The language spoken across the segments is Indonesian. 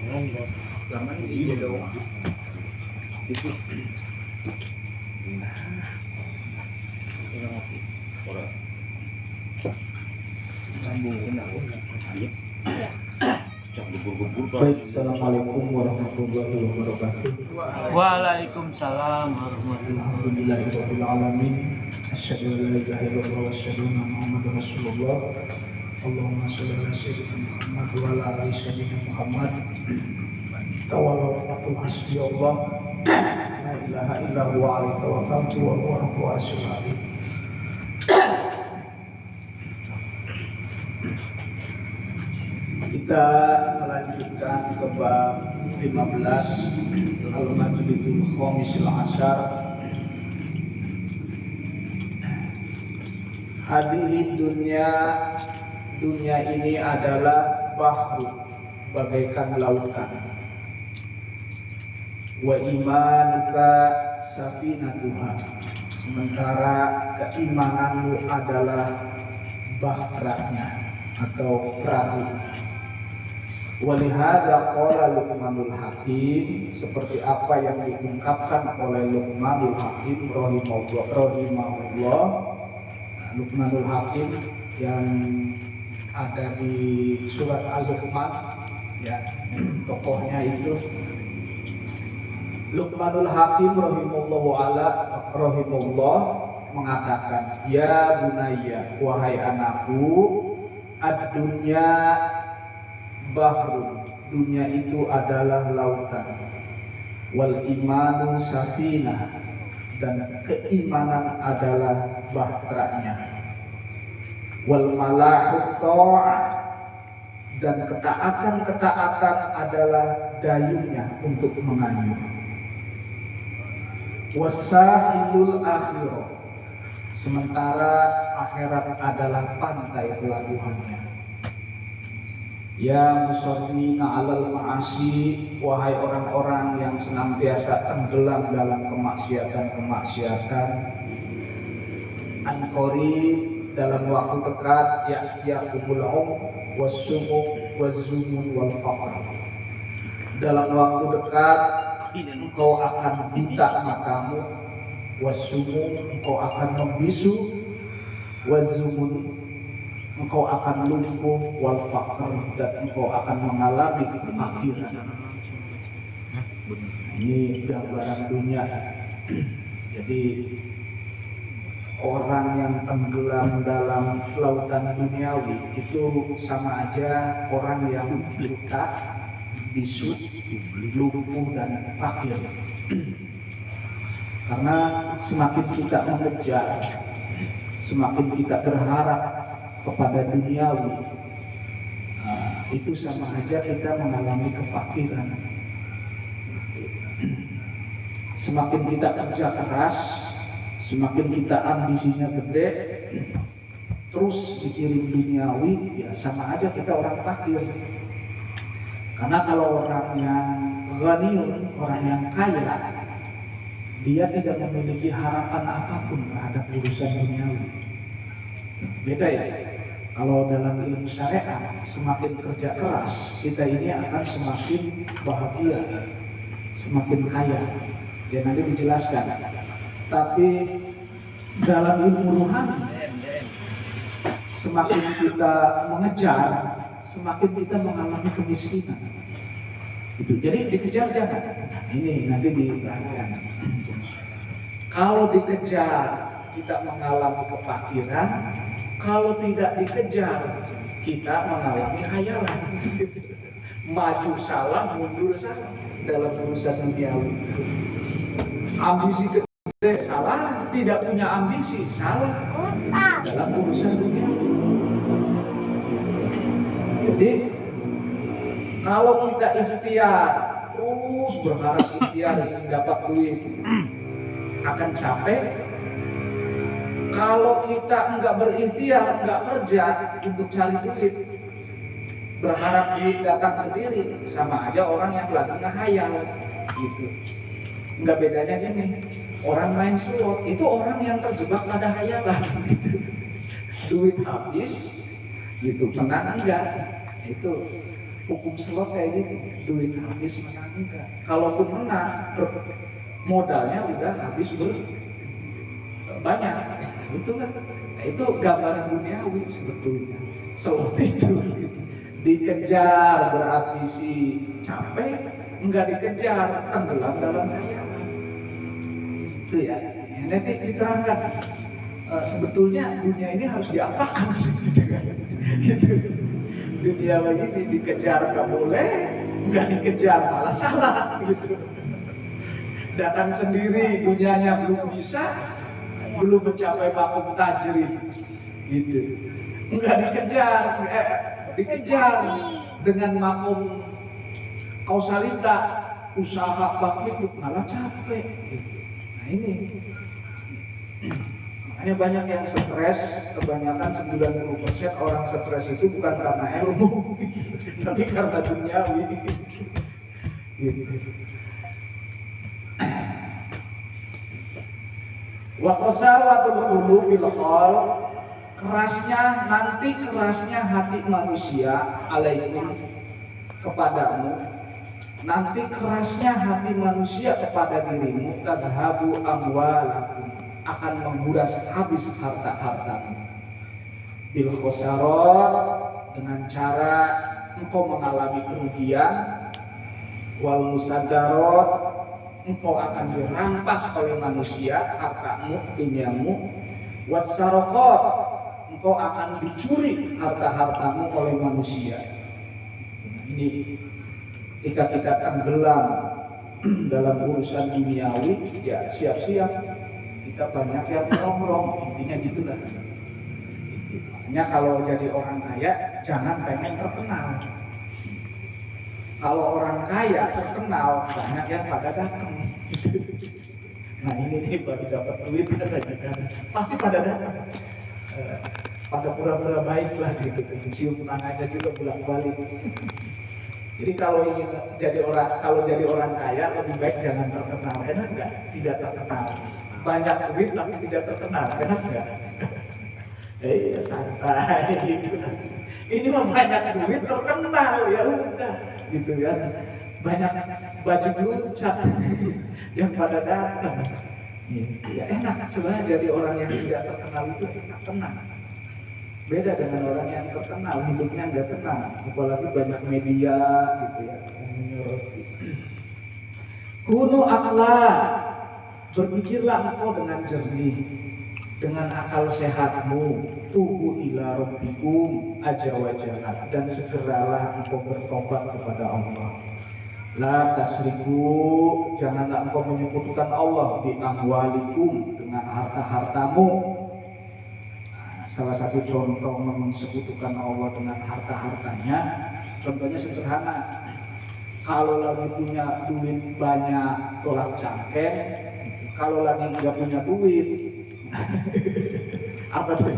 Zaman ini doang. Itu. Orang. Sambungin aku. Baik, assalamualaikum warahmatullahi wabarakatuh. Waalaikumsalam warahmatullahi Alhamdulillahirobbilalamin. Asyhadu an la ilaha illallah wa asyhadu anna Muhammadar Rasulullah. Allahumma shalli ala sayyidina Muhammad wa ala ali sayyidina Muhammad. Tawakkaltu hasbi Allah. La ilaha illa huwa alaihi tawakkaltu wa huwa rabbul arsyil azim. Kita melanjutkan ke bab 15 Al-Majlidul Khamisil Ashar. Hadihi dunia ini adalah bahru, bagaikan lautan. Wa imanuka safinatuha, sementara keimananmu adalah bahranya atau perahu. Walihada qala Luqmanul Hakim, seperti apa yang diungkapkan oleh Luqmanul Hakim rahimahullah. Luqmanul Hakim yang ada di surat Al-Luqman, ya, tokohnya itu Luqmanul Hakim rahimahullah mengatakan, ya bunayya, wahai anakku, ad-dunya bahru, dunia itu adalah lautan, wal imanu safinah, dan keimanan adalah bahteranya, wal malahu ta'ah, dan ketaatan adalah dayungnya untuk mengayuh, wasahilul akhirah, sementara akhirat adalah pantai pelabuhannya. Ya musallina alal ma'asi, wahai orang-orang yang senantiasa tenggelam dalam kemaksiatan, an-qarib, dalam waktu dekat, ya'tiyakumul was-sumum waz-zumun wal faqr, dalam waktu dekat engkau akan buta matamu, was-sumum, engkau akan membisu, waz-zumun, engkau akan lumpuh, wal faqr, dan engkau akan mengalami kefakiran. Ini gambaran dunia. Jadi orang yang tenggelam dalam lautan duniawi itu sama aja orang yang buta, bisu, lumpuh, dan fakir. Karena semakin kita mengejar, semakin kita berharap kepada duniawi, itu sama aja kita mengalami kefakiran. Semakin kita kerja keras, semakin kita ambisinya gede, terus dikirim duniawi, ya sama aja kita orang fakir. Karena kalau orang yang ghaniyun, orang yang kaya, dia tidak memiliki harapan apapun terhadap urusan duniawi. Beda ya. Kalau dalam ilmu syariat, semakin kerja keras, kita ini akan semakin bahagia, semakin kaya. Ya nanti dijelaskan. Tapi dalam ilmu rohani, semakin kita mengejar, semakin kita mengalami kemiskinan. Itu. Jadi dikejar jangan. Ini nanti diperhatikan. Kalau dikejar, kita mengalami kefakiran. Kalau tidak dikejar, kita mengalami khayalan. Maju salah, mundur salah dalam urusan duniawi. Ambisi gede salah, tidak punya ambisi salah dalam urusan duniawi. Jadi kalau kita ikhtiar, terus berharap ikhtiar ingin dapat duit, akan capek. Kalau kita enggak berikhtiar, enggak kerja untuk cari duit, berharap duit datang sendiri, sama aja orang yang lagi ngehayal gitu. Enggak bedanya gini, orang main slot itu orang yang terjebak pada hayalan gitu. Duit habis gitu, menang enggak, itu Hukum slot kayak gitu, duit habis menang enggak. Kalaupun menang, modalnya udah habis banyak. Itu kan, nah, itu gambaran duniawi sebetulnya. Slot itu dikejar berambisi capek, enggak dikejar tenggelam dalam khayalan. Itu ya. Nanti diterangkan sebetulnya dunia ini harus diapakan sih gitu kan. Gitu. Dunia ini dikejar nggak boleh, nggak dikejar malah salah gitu. Datang sendiri, dunianya belum bisa, belum mencapai makom tajri gitu. Nggak dikejar, dikejar dengan makom kausalita, usaha bakti malah capek gitu. Nah ini makanya banyak yang stres, kebanyakan 90% orang stres itu bukan karena ilmu, tapi karena duniawi. Gitu. Wa qasawatul qulubil khal, kerasnya hati manusia alaikum kepadamu. Nanti kerasnya hati manusia kepada dirimu, tadhabu amwalakum, akan menguras habis harta-hartamu. Bil khosarot, dengan cara engkau mengalami kerugian. Wal musadarot, engkau akan dirampas oleh manusia hartamu, duniamu. Wassarokot, engkau akan dicuri harta-hartamu oleh manusia. Ini ketika kita tenggelam dalam urusan duniawi, ya siap-siap kita banyak yang nongkrong, intinya gitulah. Makanya kalau jadi orang kaya jangan pengen terkenal. Kalau orang kaya terkenal banyak yang pada datang. Nah ini nih baru dapat duit kan, pasti pada datang. Pada pura-pura baik lah gitu, cium tangannya juga bolak-balik. Jadi kalau ingin jadi orang kaya lebih baik jangan terkenal, enak nggak? Tidak terkenal. Banyak duit tapi tidak terkenal, enak nggak? Iya santai gitu. Ini mah banyak duit terkenal, ya udah gitu ya. Banyak baju cat yang pada datang. Ya enak sebenarnya jadi orang yang tidak terkenal itu enak, tenang. Beda dengan orang yang terkenal, hidupnya nggak tenang, apalagi banyak media gitu ya. Kunu akla, berpikirlah engkau dengan jernih, dengan akal sehatmu, tubu ila rabbikum aja wajahat, dan segeralah engkau bertobat kepada Allah. La tasriku, janganlah engkau menyekutukan Allah di amwalikum, dengan harta-hartamu. Salah satu contoh mensekutukan Allah dengan harta-hartanya, contohnya sederhana. Kalau lagi punya duit banyak tolak cangkeng, kalau lagi nggak punya duit, apa tuh?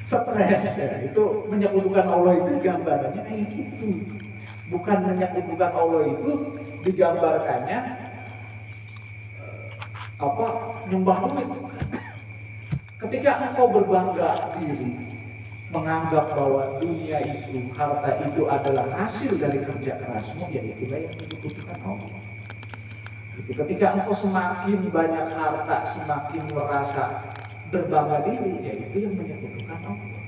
Stres. Ya, itu menyekutukan Allah itu gambarannya kayak gitu. Bukan menyekutukan Allah itu digambarkannya nyembah duit. Ketika engkau berbangga diri, menganggap bahwa dunia itu, harta itu adalah hasil dari kerja kerasmu, ya itulah yang dibutuhkan Allah. Ketika engkau semakin banyak harta, semakin merasa berbangga diri, ya itu yang menyekutukan Allah.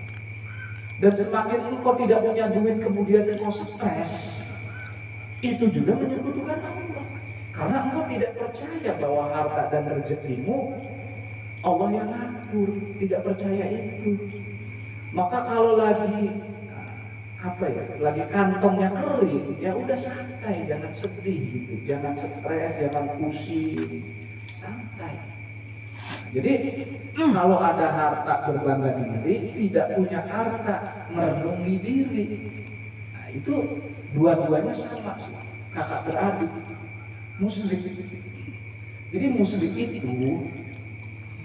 Dan semakin engkau tidak punya duit, kemudian engkau stres, itu juga menyekutukan Allah. Karena engkau tidak percaya bahwa harta dan rezekimu Allah yang ngatur, tidak percaya itu. Maka kalau lagi lagi kantongnya kering, ya udah santai, jangan sedih gitu, jangan stres, jangan pusing, santai. Jadi kalau ada harta berbangga diri, tidak punya harta merenungi diri, nah itu dua-duanya sama, kakak beradik, musyrik. Jadi musyrik itu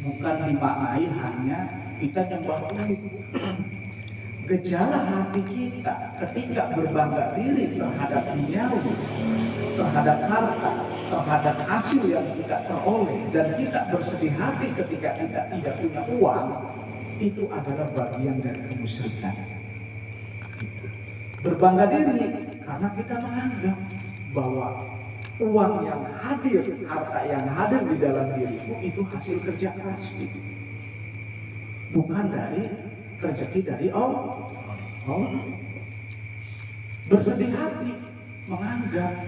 bukan dimaknai hanya kita nyembah duit. Gejala hati kita ketika berbangga diri terhadap duniawi, terhadap harta, terhadap hasil yang kita peroleh, dan kita bersedih hati ketika kita tidak punya uang, itu adalah bagian dari kemusyrikan. Berbangga diri karena kita menganggap bahwa uang yang hadir, harta yang hadir di dalam diriku itu hasil kerja kerasku, bukan dari rezeki dari Allah. Bersedih hati menganggap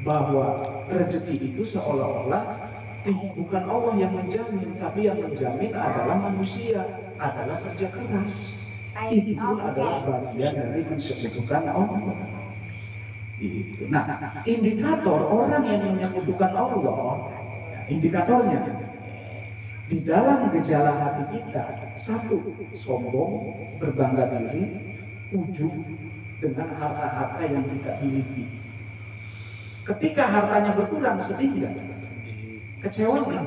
bahwa rezeki itu seolah-olah bukan Allah yang menjamin, tapi yang menjamin adalah manusia, adalah kerja keras. Itu pun adalah bagian dari mensekutukan Allah. Itu. Nah, indikator orang yang menyekutukan Allah, indikatornya di dalam gejala hati kita, satu, sombong, berbangga diri, ujub dengan harta-harta yang kita miliki. Ketika hartanya berkurang, sedih tidak? Kecewa kan?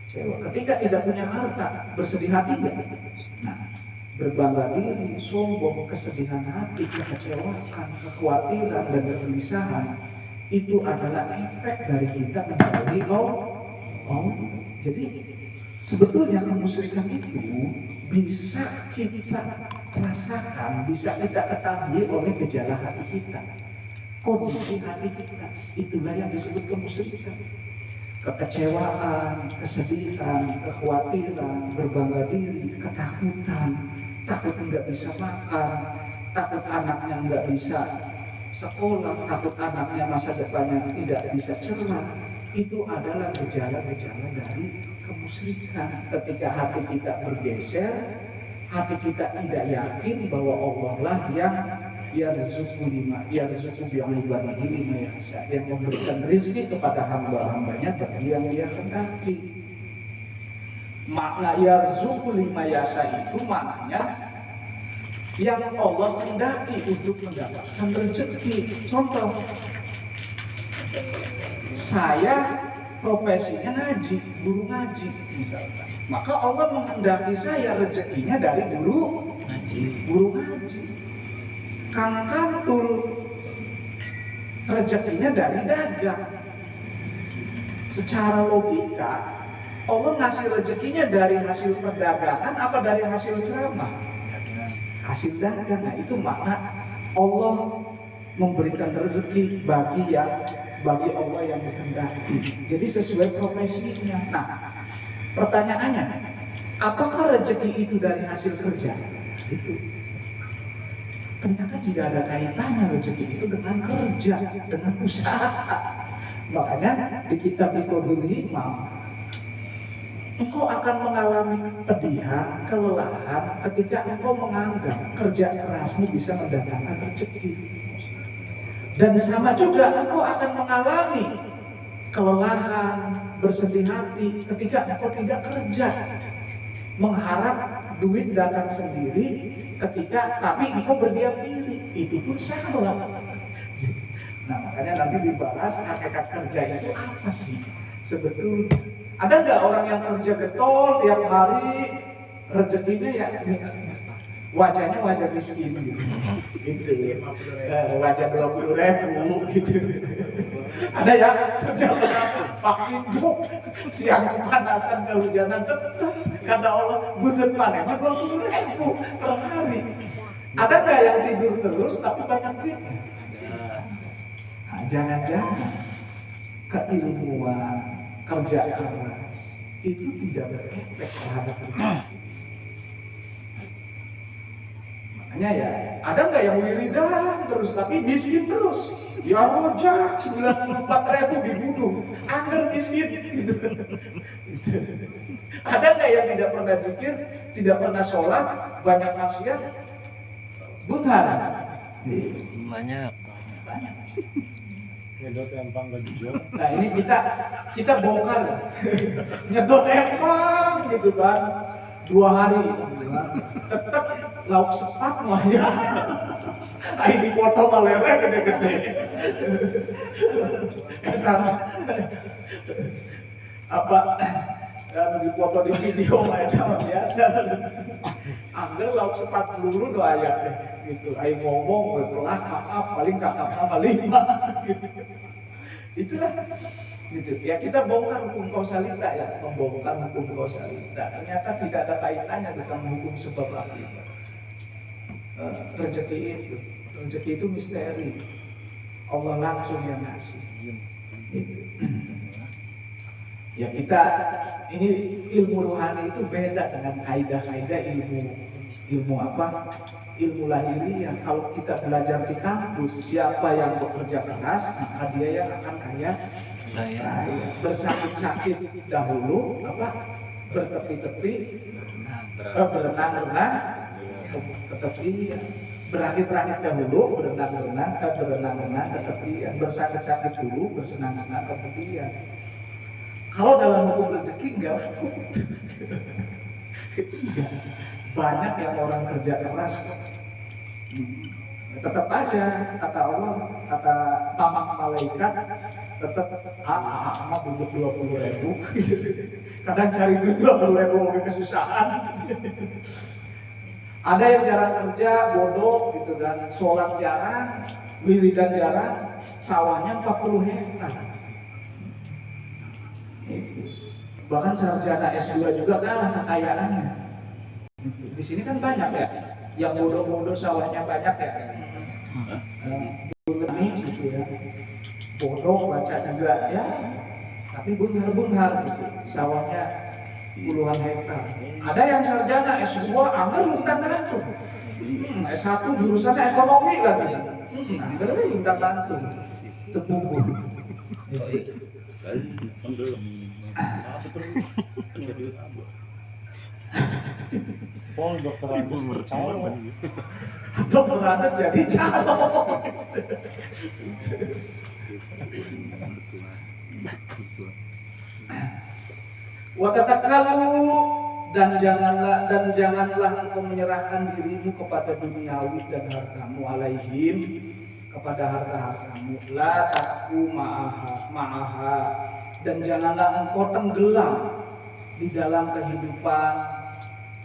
Kecewa. Ketika tidak punya harta, bersedih hati tidak? Nah, berbangga diri, sombong, kesedihan hati, kekecewaan, kekhawatiran, dan kegelisahan itu adalah efek dari kita menjauhi Allah. Jadi sebetulnya kemusyrikan itu bisa kita rasakan, bisa kita ketahui oleh gejala hati kita, kondisi hati kita. Itulah yang disebut kemusyrikan. Kekecewaan, kesedihan, kekhawatiran, berbangga diri, ketakutan, takut nggak bisa makan, takut anaknya nggak bisa sekolah, takut anaknya masa depannya tidak bisa cerah. Itu adalah gejala-gejala dari kemusyrikan. Ketika hati kita bergeser, hati kita tidak yakin bahwa Allah lah yang yarzuqu bi'ibadihi lima yasha, yang memberikan rezeki kepada hamba-hambanya bagi yang dia kehendaki. Makna yarzuqu lima yasha itu maknanya yang Allah kehendaki untuk mendapatkan rezeki. Contoh, saya profesinya ngaji, guru ngaji misalkan, maka Allah menghendaki saya rezekinya dari guru ngaji. Kang Kantul rezekinya dari dagang. Secara logika Allah ngasih rezekinya dari hasil perdagangan apa dari hasil ceramah? Hasil dagang. Nah, itu makna Allah memberikan rezeki bagi Allah yang dikehendaki. Jadi sesuai profesinya. Nah, pertanyaannya, apakah rezeki itu dari hasil kerja? Itu. Ternyata tidak ada kaitannya rezeki itu dengan kerja, dengan usaha. Makanya di kitab Iqodul Himam, engkau akan mengalami kepedihan, kelelahan ketika engkau menganggap kerja kerasmu bisa mendatangkan rezeki. Dan sama juga engkau akan mengalami kelelahan, bersedih hati ketika engkau tidak kerja, mengharap duit datang sendiri tapi engkau berdiam diri. Itu pun salah. Nah, makanya nanti dibahas hakikat kerja itu apa sih sebetulnya. Ada nggak orang yang kerja getol tiap hari, rezekinya ya wajahnya wajah miskin gitu, wajah 20.000 gitu. Ada ya kerja keras pakai buk, siang kepanasan kehujanan tetap kata Allah bulan panen 20.000 per hari. Ada nggak yang tidur terus tapi banyak duit? Nah, jangan-jangan keilmuan, kerja keras itu tidak berefek terhadap kita. Makanya ya, ada nggak yang wiridan terus tapi miskin terus? Ya rojak 94.000 dibunuh, angker miskin gitu. Ada nggak yang tidak pernah zikir, tidak pernah sholat, banyak maksiat? Bukan. Banyak. Ngedot empang gak jujur. Nah ini kita bongkar ngedot empang gitu kan 2 hari tetap lauk sepat semuanya. Ayo dipotong malere gede-gede. Apa dan dipoto di video macam biasa. Angger lauk sepat peluru doa ya gitu. Ayo ngomong berpelah kakap paling kakap nama 5 gitu. Itulah gitu. Ya kita bongkar hukum kausalita ya, membongkar hukum kausalita. Ternyata tidak ada kaitannya dengan hukum sebab akibat. Rezeki itu misteri. Allah langsung yang ngasih. Gitu. Ya kita ini ilmu rohani itu beda dengan kaidah-kaidah ilmu apa? Ilmu lahiriah. Kalau kita belajar di kampus, siapa yang bekerja keras, maka dia yang akan kaya. Bersakit-sakit dahulu, bertepi-tepi, berenang-renang, ke tepian. Berakit-rakit dahulu, berenang-renang ke tepian. Bersakit-sakit dulu, bersenang-senang ke tepian. Kalau dalam hukum rezeki enggak. Banyak yang orang kerja keras. Tetap aja kata Allah, kata tamak malaikat, tetap sama duduk 20.000. Kadang cari duit 20.000 mungkin kesusahan. Ada yang jarang kerja, bodoh gitu kan, sholat jarang, wiridan jarang, sawahnya 40 hektar. Bahkan sarjana S2 juga kalah kekayaannya. Di sini kan banyak ya, yang bodoh-bodoh sawahnya banyak ya. Gitu ya. Bodoh baca juga ya, tapi bungar gitu, sawahnya puluhan hektar. Ada yang sarjana S2 anggar luntang-lantung. S1 jurusannya ekonomi lagi. Anggar luntang-lantung. Terpukul. Dokter Agus Dokter Agus jadi calon. Watatakalu dan janganlah engkau menyerahkan dirimu kepada duniawi dan hartamu alaihim, kepada harta-hartamu. La takfu ma'aha, dan janganlah engkau tenggelam di dalam kehidupan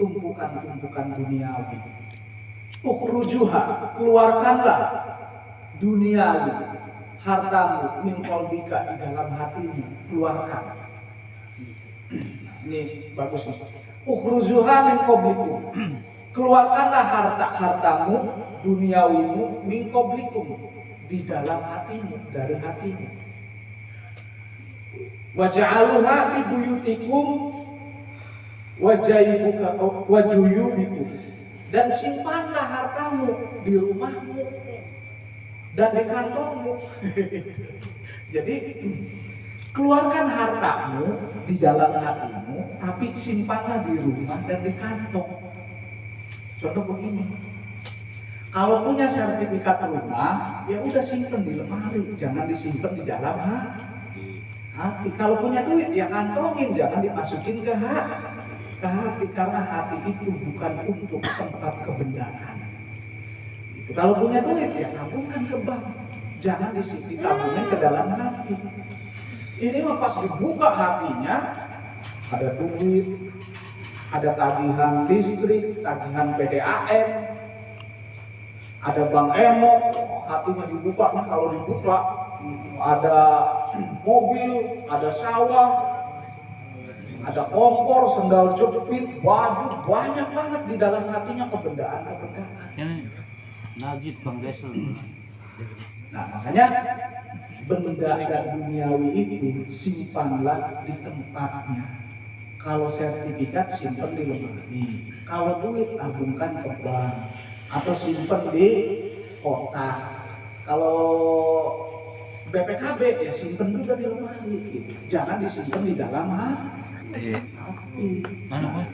tumpukan-tumpukan duniawi. Ukhrujuha, keluarkanlah duniawi, hartamu min qalbika, di dalam hatimu, keluarkan. Ini bagus nih. Ukhrujuha min qablikum, keluarkanlah hartamu duniawimu min qablikum, di dalam hatimu, dari hatimu. Waj'aluha fi buyutikum wajuyubikum, dan simpanlah hartamu di rumahmu dan di kantongmu. Jadi keluarkan hartamu di dalam hatimu, tapi simpanlah di rumah dan di kantong. Contoh begini, kalau punya sertifikat rumah, ya udah simpen di lemari, jangan disimpan di dalam hati. Kalau punya duit, ya kantongin, jangan dimasukin ke hati, karena hati itu bukan untuk tempat kebendaan. Kalau punya duit, ya tabungkan ke bank, jangan ditabungin ke dalam hati. Ini mah pas dibuka hatinya, ada duit, ada tagihan listrik, tagihan PDAM, ada bank emok, hatinya dibuka. Nah, kalau dibuka ada mobil, ada sawah, ada kompor, sendal jepit, baju, banyak banget di dalam hatinya kebendaan. Ini Najib Bang Desel. Nah, makanya benda dan duniawi itu simpanlah di tempatnya. Kalau sertifikat simpan di lemari, kalau duit tabungkan ke bank atau simpan di kotak. Kalau BPKB ya simpan juga di lemari, gitu. Jangan disimpan di dalam hati. Nah,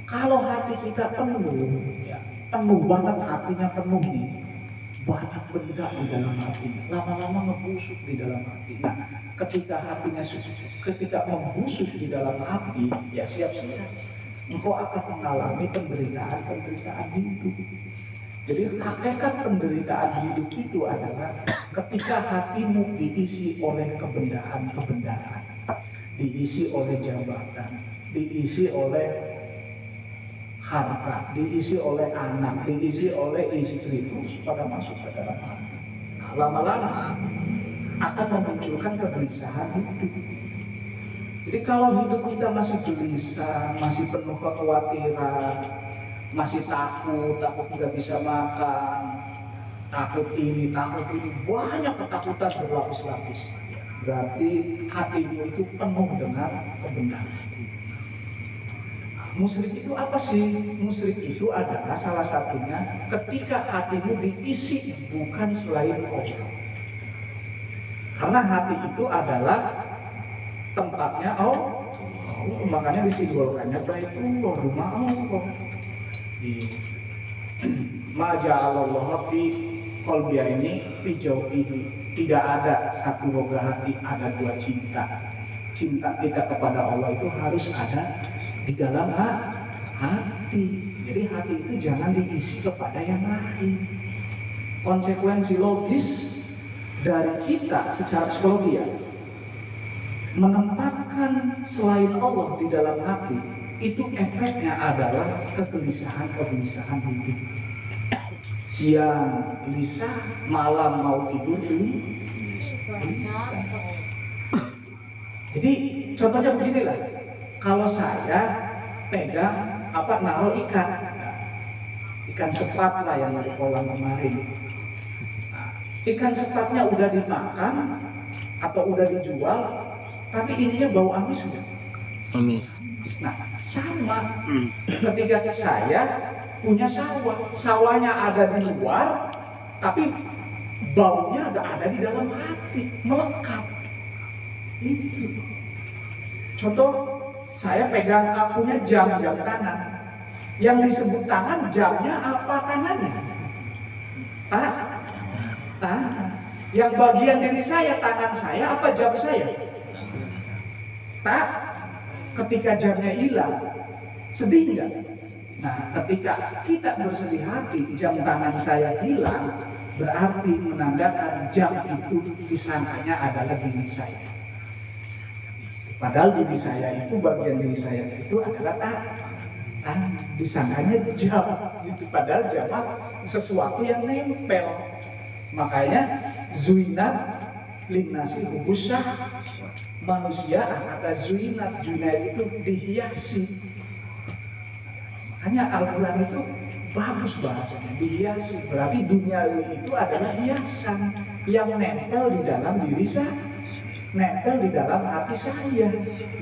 kalau hati kita penuh, ya, penuh banget hatinya penuh nih, banyak benda di dalam hati, lama-lama ngebusuk di dalam hati. Nah, ketika membusuk di dalam hati, ya siap-siap engkau akan mengalami penderitaan hidup. Jadi hakikat penderitaan hidup itu adalah ketika hatimu diisi oleh kebendaan, diisi oleh jabatan, diisi oleh harta, diisi oleh anak, diisi oleh istri, terus pada masuk ke dalam hati. Nah, lama-lama akan memunculkan kegelisahan hidup. Jadi kalau hidup kita masih gelisah, masih penuh kekhawatiran, masih takut nggak bisa makan, takut ini, banyak ketakutan berlapis-lapis. Berarti hatimu itu penuh dengan kebenaran. Musyrik itu apa sih? Musyrik itu adalah salah satunya ketika hatimu diisi bukan selain Allah. Karena hati itu adalah tempatnya Allah. Makanya disimbolkannya Baitullah, rumah Allah. Ma ja'alallahu fi qalbiyaini fi jawfihi. Tidak ada satu rongga hati, ada dua cinta. Cinta kita kepada Allah itu harus ada di dalam hati. Jadi hati itu jangan diisi kepada yang lain. Konsekuensi logis dari kita secara psikologi ya, menempatkan selain Allah di dalam hati, itu efeknya adalah kegelisahan hidup. Siang gelisah, malam mau tidur gelisah. Jadi contohnya beginilah, kalau saya pegang naruh ikan sepat lah yang dari kolam kemarin. Ikan sepatnya udah dimakan atau udah dijual, tapi ininya bau amis enggak? Amis. Nah, sama ketika saya punya sawahnya ada di luar, tapi baunya ada di dalam hati, melekat. Itu. Contoh, saya pegang punya jam tangan. Yang disebut tangan, jamnya apa tangannya? Tangan. Yang bagian diri saya, tangan saya apa jam saya? Ketika jamnya hilang, sedih nggak? Nah, ketika kita bersedih hati, jam tangan saya hilang, berarti menandakan jam itu disangkanya adalah diri saya. Padahal diri saya itu, bagian diri saya itu adalah tangan. Disangkanya jam, gitu. Padahal jam sesuatu yang nempel. Makanya zuinat linnasi hubusah, manusia kata zuinat, junait itu dihiasi. Makanya Al-Quran itu bagus bahasanya, dihiasi. Berarti duniawi itu adalah hiasan yang nempel di dalam diri saya, nempel di dalam hati saya.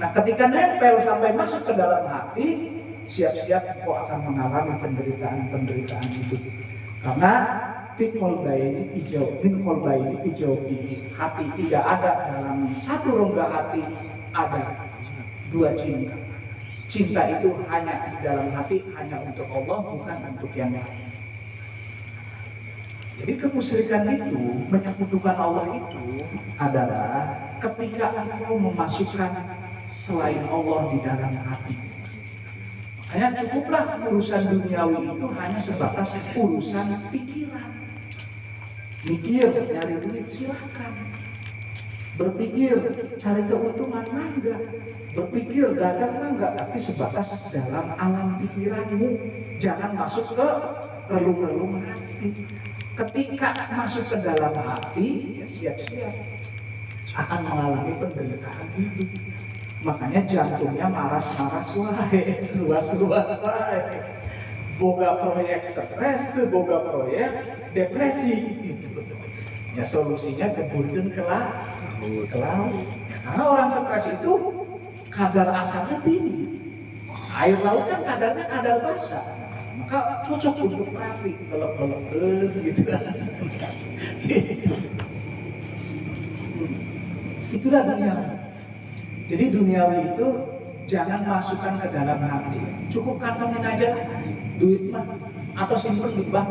Nah, ketika nempel sampai masuk ke dalam hati, siap-siap kau akan mengalami penderitaan itu. Karena min qalbayni ijauhi, hati tidak ada dalam satu rongga hati, ada dua cinta. Cinta itu hanya di dalam hati, hanya untuk Allah, bukan untuk yang lain. Jadi kemusyrikan itu, menyekutukan Allah itu adalah ketika engkau memasukkan selain Allah di dalam hati. Hanya cukuplah urusan duniawi itu hanya sebatas urusan pikiran. Mikir, nyari duit silakan. Berpikir, cari keuntungan enggak. Berpikir, dagang enggak. Tapi sebatas dalam alam pikiranmu. Jangan masuk ke relung-relung hati. Ketika masuk ke dalam hati, ya siap-siap akan mengalami penderitaan hidup. Makanya jantungnya maras-maras wae, luas-luas wae. Boga proyek stres, boga proyek depresi. Ya solusinya keburkan ke laut. Karena orang stres itu kadar asamnya tinggi. Air laut kan kadarnya kadar basah. Maka cocok untuk terapi, gelap-gelap gitu. Itulah dunia. Jadi duniawi itu jangan masukkan ke dalam hati. Cukup kantongin aja duit mah, atau simpan di bank.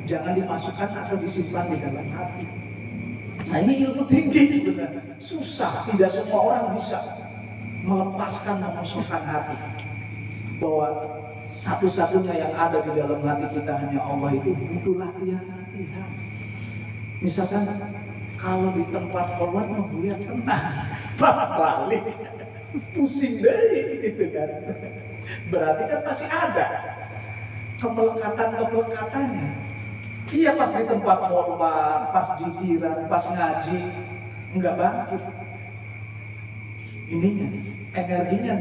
Jangan dimasukkan atau disimpan di dalam hati. Nah, ini ilmu tinggi sebenarnya. Susah, tidak semua orang bisa melepaskan, memasukkan hati. Bahwa satu-satunya yang ada di dalam hati kita hanya Allah, itu butuh latihan. Misalkan kalau di tempat sholat mau lihat tenang, pas balik pusing deh gitu kan. Berarti kan masih ada kemelekatan-kemelekatannya. Iya, pas di tempat sholat, pas jikiran, pas ngaji, enggak bangkit. Ininya, energinya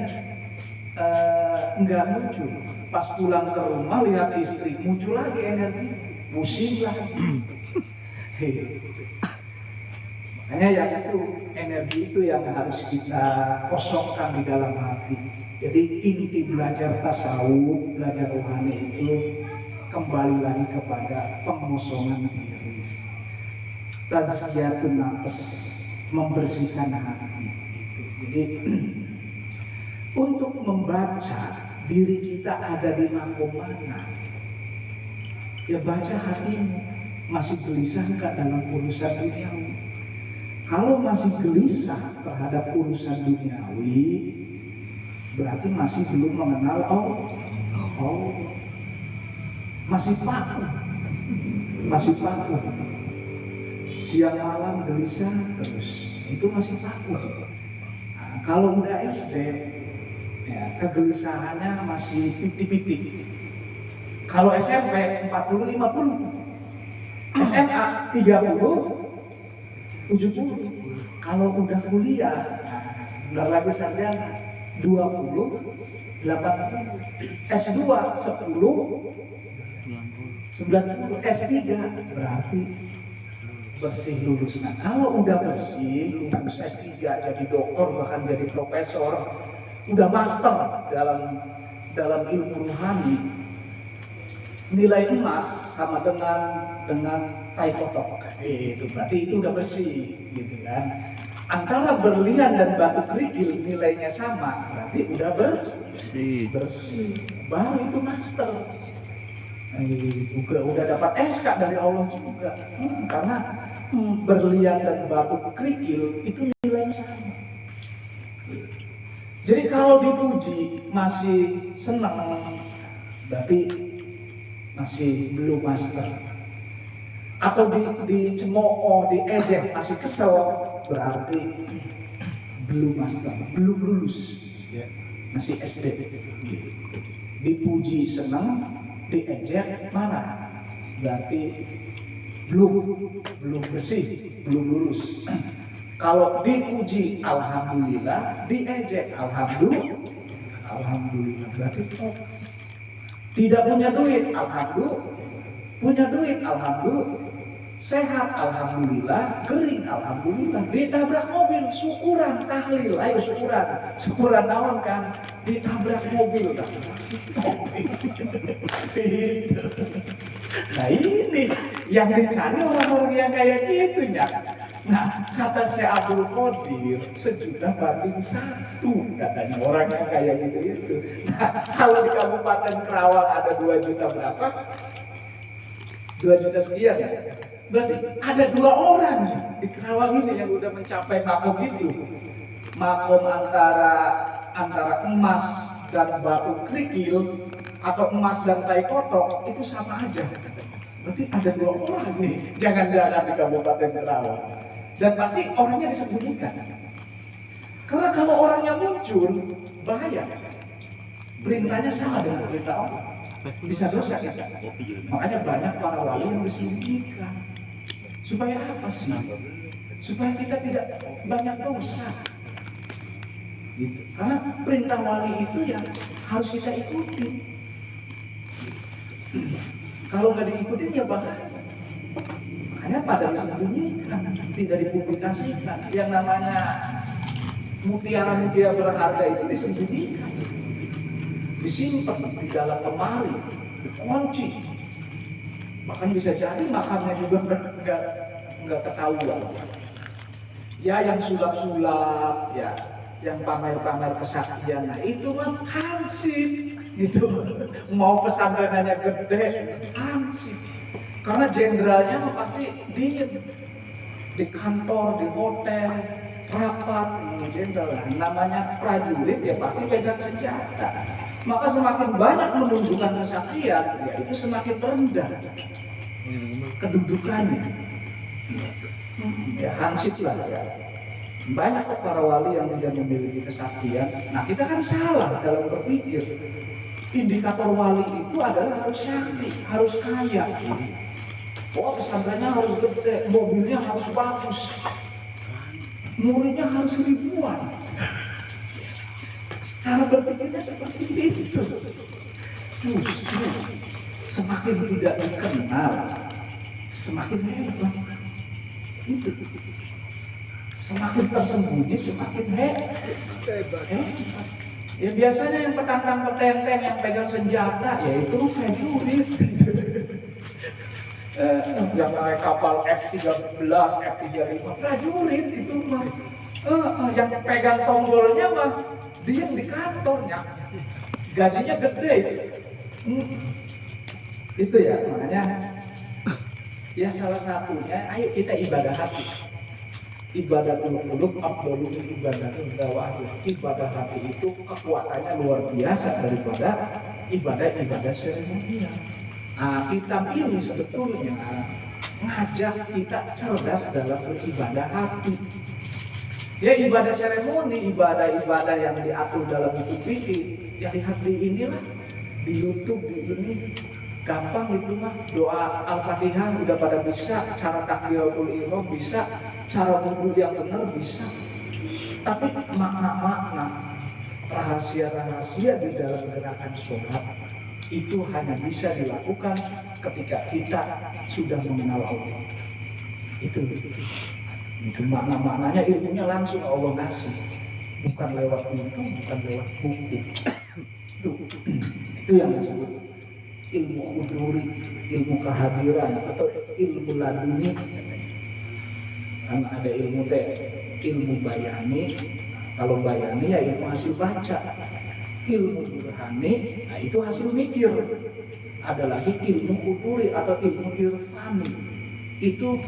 enggak muncul. Pas pulang ke rumah lihat istri, muncul lagi energi, pusing lagi. Makanya yang itu, energi itu yang harus kita kosongkan di dalam hati. Jadi inti belajar tasawuf, belajar rohani itu kembali lagi kepada pengosongan diri. Tazkiyatun nafs, membersihkan hati. Jadi untuk membaca diri kita ada di makom mana, ya baca hatimu, masih gelisah nggak dalam urusan duniawi? Kalau masih gelisah terhadap urusan duniawi, berarti masih belum mengenal Allah. Masih paku, siang malam gelisah terus, itu masih paku. Nah, kalau udah SD, ya, kegelisahannya masih pitik-pitik. Kalau SMP 40-50, SMA 30, 70. Kalau udah kuliah, udah lagi sarjana 20, 80. S2 10, 90. S3 berarti bersih lulus. Nah, kalau udah bersih lulus S3 jadi doktor bahkan jadi profesor, udah master dalam ilmu rohani, nilai emas sama dengan tai kotok. Itu berarti itu udah bersih, gitu kan. Antara berlian dan batu kerikil nilainya sama, berarti udah bersih. Baru itu master. Udah dapat SK dari Allah juga. Karena berlian dan batu kerikil itu nilainya sama. Jadi kalau dipuji masih senang, berarti masih belum master. Atau dicemooh, diejek masih kesel, berarti belum master, belum lulus, masih SD. Dipuji senang, diejek marah, berarti belum bersih, belum lulus. Kalau dipuji alhamdulillah, diejek alhamdulillah, berarti top. Tidak punya duit, alhamdulillah. Punya duit, alhamdulillah. Sehat, alhamdulillah. Kering, alhamdulillah. Ditabrak mobil, syukuran, tahlil. Ayo syukuran naon kan? Ditabrak mobil kan? Nah ini yang dicari orang-orang yang kayak gitunya. Nah kata Syekh Abdul Qadir, 1 juta banding 1 katanya orang yang kayak gitu itu. Nah kalau di Kabupaten Kerawang ada 2 juta berapa? 2 juta sekian ya. Berarti ada 2 orang di Kerawang ini yang udah mencapai makom itu. Makom antara emas dan batu kerikil atau emas dan tai kotok itu sama aja. Berarti ada 2 orang nih, jangan-jangan di Kabupaten Kerawang. Dan pasti orangnya disembunyikan. Karena kalau orangnya muncul, bahaya. Perintahnya sama dengan perintah Allah. Bisa dosa kita. Makanya banyak para wali yang disembunyikan. Supaya apa sih? Supaya kita tidak banyak dosa. Gitu. Karena perintah wali itu yang harus kita ikuti. Kalau nggak diikutin ya bahaya. Makanya pada disembunyikan, tidak dipublikasikan. Yang namanya mutiara-mutiara berharga itu disembunyikan, disimpan di dalam lemari, dikunci. Bahkan bisa jadi makamnya juga nggak ketahuan. Ya yang sulap-sulap, ya yang pamer-pamer kesaktian, nah itu mah hansip, gitu. Mau pesantrenannya gede, hansip. Karena jenderalnya mah pasti diem di kantor, di hotel, rapat, jenderal. Namanya prajurit ya pasti pegang senjata. Maka semakin banyak menunjukkan kesaktian, ya itu semakin rendah kedudukannya. Ya hansip lah ya. Banyak para wali yang tidak memiliki kesaktian. Nah kita kan salah dalam berpikir. Indikator wali itu adalah harus sakti, harus kaya. Oh pesantrennya harus gede, mobilnya harus bagus, muridnya harus ribuan. Cara berpikirnya seperti itu. justru semakin tidak dikenal, semakin hebat. Itu. Semakin tersembunyi, semakin hebat. Ya biasanya yang petantang-petenteng yang pegang senjata, ya itu prajurit. Yang naik kapal F-13, F-35, prajurit itu mah. Yang pegang tombolnya mah dia di kantornya, gajinya gede itu. Itu ya makanya ya salah satunya ayo kita ibadah hati. Ibadah qulub afdalu min ibadatin dawahir. Ibadah hati itu kekuatannya luar biasa daripada ibadah seremonial. Nah, kitab ini sebetulnya ngajak kita cerdas dalam beribadah hati. Ya ibadah seremoni, ibadah-ibadah yang diatur dalam buku fikih, ya lihat di inilah, di YouTube, di ini gampang itu mah. Doa Al-Fatihah udah pada bisa, cara takbiratul ihram bisa, cara wudu yang benar bisa. Tapi makna-makna, rahasia-rahasia di dalam gerakan sholat itu hanya bisa dilakukan ketika kita sudah mengenal Allah. Itu makna-maknanya, ilmunya langsung Allah kasih, bukan lewat buku, bukan lewat buku. Itu yang disebut ilmu huduri, ilmu kehadiran atau ilmu laduni. Karena ada ilmu bayani. Kalau bayani ya ilmu hasil baca. Ilmu burhani, nah itu hasil mikir. Ada lagi ilmu huduri atau ilmu irfani. Itu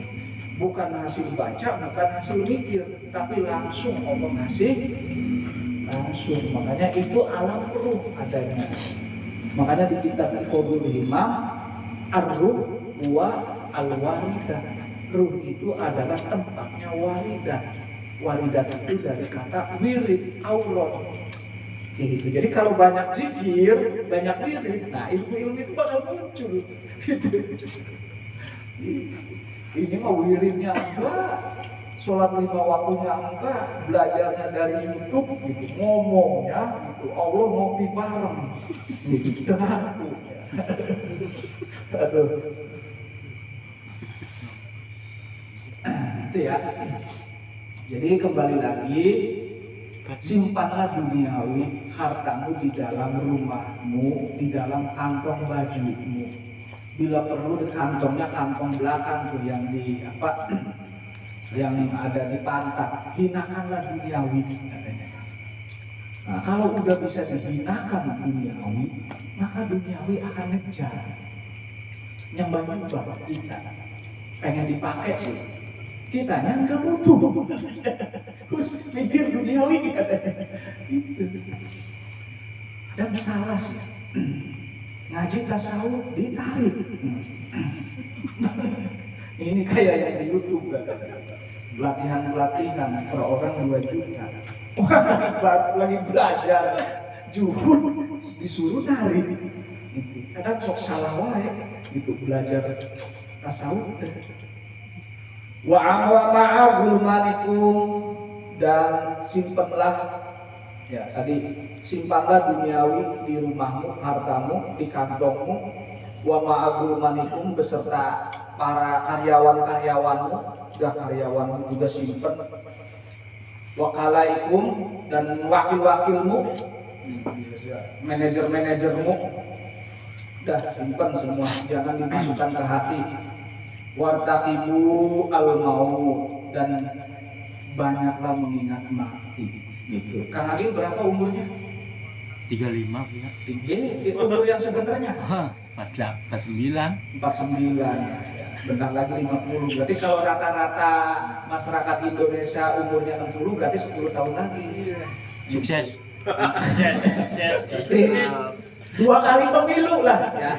bukan hasil baca, bukan hasil mikir, tapi langsung Allah ngasih langsung. Makanya itu alam ruh adanya. Makanya di kitab Qodul Himam, ar-ruh wa al-waridah. Ruh itu adalah tempatnya waridah. Waridah itu dari kata wirid, aurat. Gitu. Jadi kalau banyak zikir, banyak wirid, nah ilmu-ilmu itu bakal muncul. Gitu. Ini mah wiridnya enggak, sholat 5 waktunya enggak, belajarnya dari YouTube, gitu. Ngomongnya, gitu. Allah ngopi bareng. Gitu. Aduh. Itu ya. Jadi kembali lagi, simpanlah duniawi hartamu di dalam rumahmu, di dalam kantong bajumu. Bila perlu di kantongnya kantong belakang tuh yang di apa, yang ada di pantat. Hinakanlah duniawi katanya. Nah, kalau udah bisa dihinakan duniawi, maka duniawi akan ngejar. Nyembah-nyembah kita. Pengen dipakai sih. Kitanya nggak butuh. Terus mikir duniawi katanya. Itu. Dan salah sih. Ngaji tasawuf ditarik. Ini kayak yang di YouTube kan. Pelatihan per orang 2 juta. Orang lagi belajar juhud disuruh narik. Kadang sok salah wae gitu belajar tasawuf. Wa ma'agul malikum, dan simpanlah ya tadi, simpanlah duniawi di rumahmu, hartamu, di kantongmu. Wa ma'agul malikum, beserta para karyawan-karyawanmu, juga karyawanmu juga simpan. Wakalaikum, dan wakil-wakilmu, manajer-manajermu, dah simpan semua, jangan dimasukkan ke hati. Wartaqibu al-maut, dan banyaklah mengingat mati. Gitu. Kang Agil berapa umurnya? 35 ya. Itu umur yang sebenarnya. 49. 49. Bentar lagi 50. Berarti kalau rata-rata masyarakat Indonesia umurnya 60, berarti 10 tahun lagi. Sukses. Sukses. 2 kali pemilu lah ya.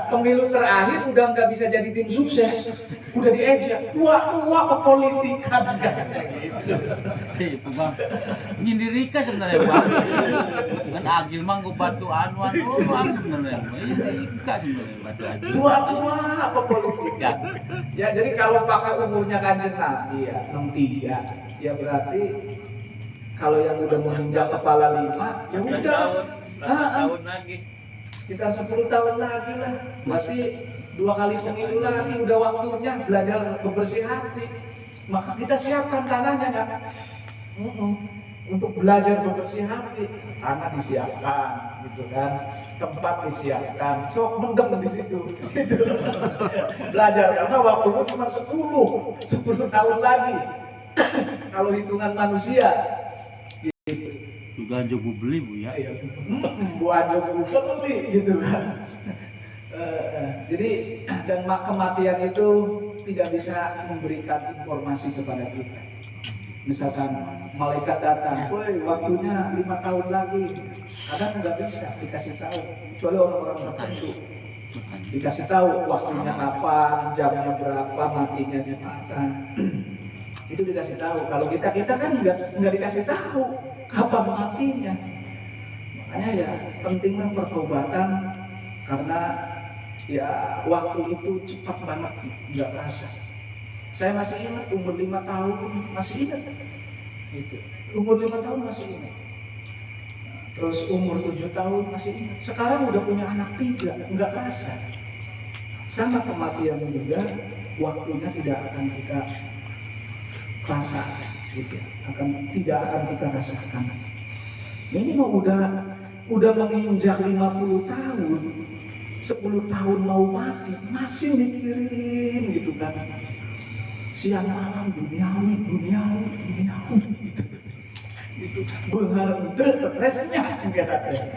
Pemilu terakhir udah nggak bisa jadi tim sukses, udah diejek tua kepolitikan gitu. Itu bang, nyindir Rika sebenarnya bang. Kan Agil mah gue bantu Anwar doang sebenarnya. Rika sebenarnya bantu Agil. Tua kepolitikan. Ya jadi kalau pakai umurnya Kanjeng Nabi ya 63, ya berarti kalau yang udah menginjak kepala 5, ya udah. Tahun lagi. sekitar 10 tahun lagi lah, masih 2 kali pemilu lagi, udah waktunya belajar bebersih hati. Maka kita siapkan tanahnya kan, untuk belajar bebersih hati, tanah disiapkan, gitu kan, tempat disiapkan, sok mendem di situ, gitu. Belajar karena waktunya cuma 10 tahun lagi, kalau hitungan manusia. Juga jogo beli Bu ya. Buat jogo beli gitu kan. Jadi dan kematian itu tidak bisa memberikan informasi kepada kita. Misalkan malaikat datang, woi waktunya 5 tahun lagi, kadang nggak bisa dikasih tahu, kecuali orang-orang tertentu. Dikasih tahu waktunya kapan, jamnya berapa, matinya di mana. Itu dikasih tahu. Kalau kita kan nggak dikasih tahu kapan matinya. Makanya ya pentingnya pertobatan, karena ya waktu itu cepat banget, nggak terasa. Saya masih ingat umur 5 tahun, masih ingat gitu. Umur 5 tahun masih ingat. Terus umur 7 tahun masih ingat. Sekarang udah punya anak 3, nggak terasa. Sama kematian juga, waktunya tidak akan kita rasa, gitu. Tidak akan kita rasakan. Ini mau udah menginjak 50 tahun, 10 tahun mau mati, masih mikirin gitu kan. Siang malam duniawi gitu. Itu bengar itu stresnya enggak ada.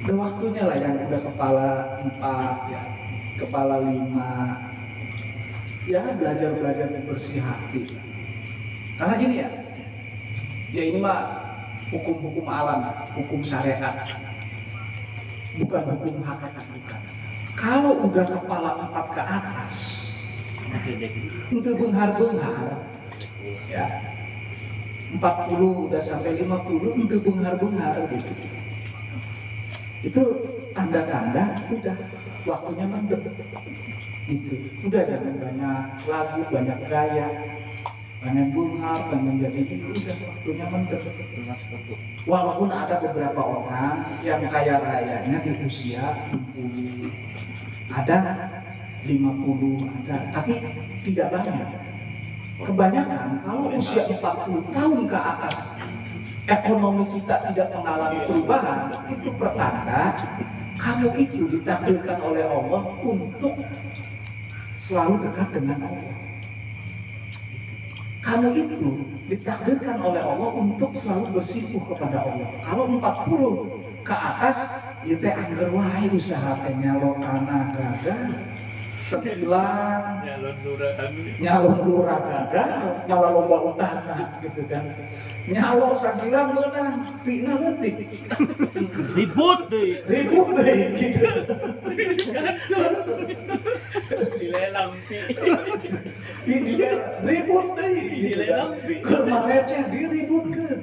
Udah waktunya lah yang udah kepala 4 ya, kepala 5. Ya belajar bersih hati. Karena gini ya ini mah hukum-hukum alam, hukum syariat, bukan hukum hakikat, bukan. Kalau udah kepala 4 ke atas, itu benghar-benghar, ya 40 udah sampai 50 itu benghar-benghar gitu. Itu tanda-tanda udah waktunya mendek. Gitu. Udah jangan banyak lagu, banyak gaya, banyak bunga, banyak jadi itu udah waktunya mendek. Walaupun ada beberapa orang yang kaya rayanya di usia 60, ada 50, ada, tapi tidak banyak. Kebanyakan kalau usia 40 tahun ke atas, ekonomi kita tidak mengalami perubahan, itu pertanda kamu itu ditakdirkan oleh Allah untuk selalu dekat dengan Allah. Kamu itu ditakdirkan oleh Allah untuk selalu bersimpuh kepada Allah. Kalau 40 ke atas, ya teh anggar wae usaha teh nyalon tanah gagal, sekilan nyalon lurah gagal, nyalon lomba utana gitu kan. Nyalon sakilan menang, pina leutik. Ribut deh Gitu. dilelang Ribut deh. Dilelang Keur receh diributkeun.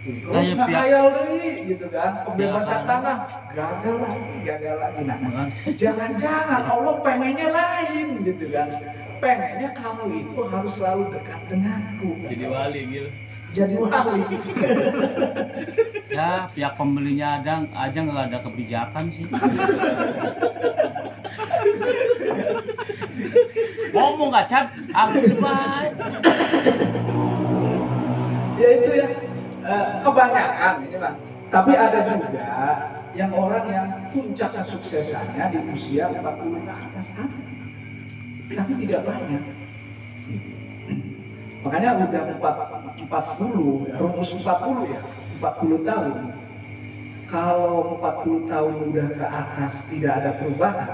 Terus Kayak ngayal deui gitu kan, pembebasan tanah gagal lagi. Nah, jangan-jangan Allah pengennya lain gitu kan. Pengennya kamu itu harus selalu dekat denganku. jadi wali gitu. Jadi wali. Ya pihak pembelinya aja nggak ada kebijakan sih. Ngomong nggak Chan, ambil baik. Ya itu ya kebanyakan ini Bang. Tapi ada juga yang orang yang puncak kesuksesannya di usia 40 ke atas kan. Tapi tidak banyak. Makanya udah 40, rumus 40 ya, 40 tahun. Kalau 40 tahun udah ke atas tidak ada perubahan,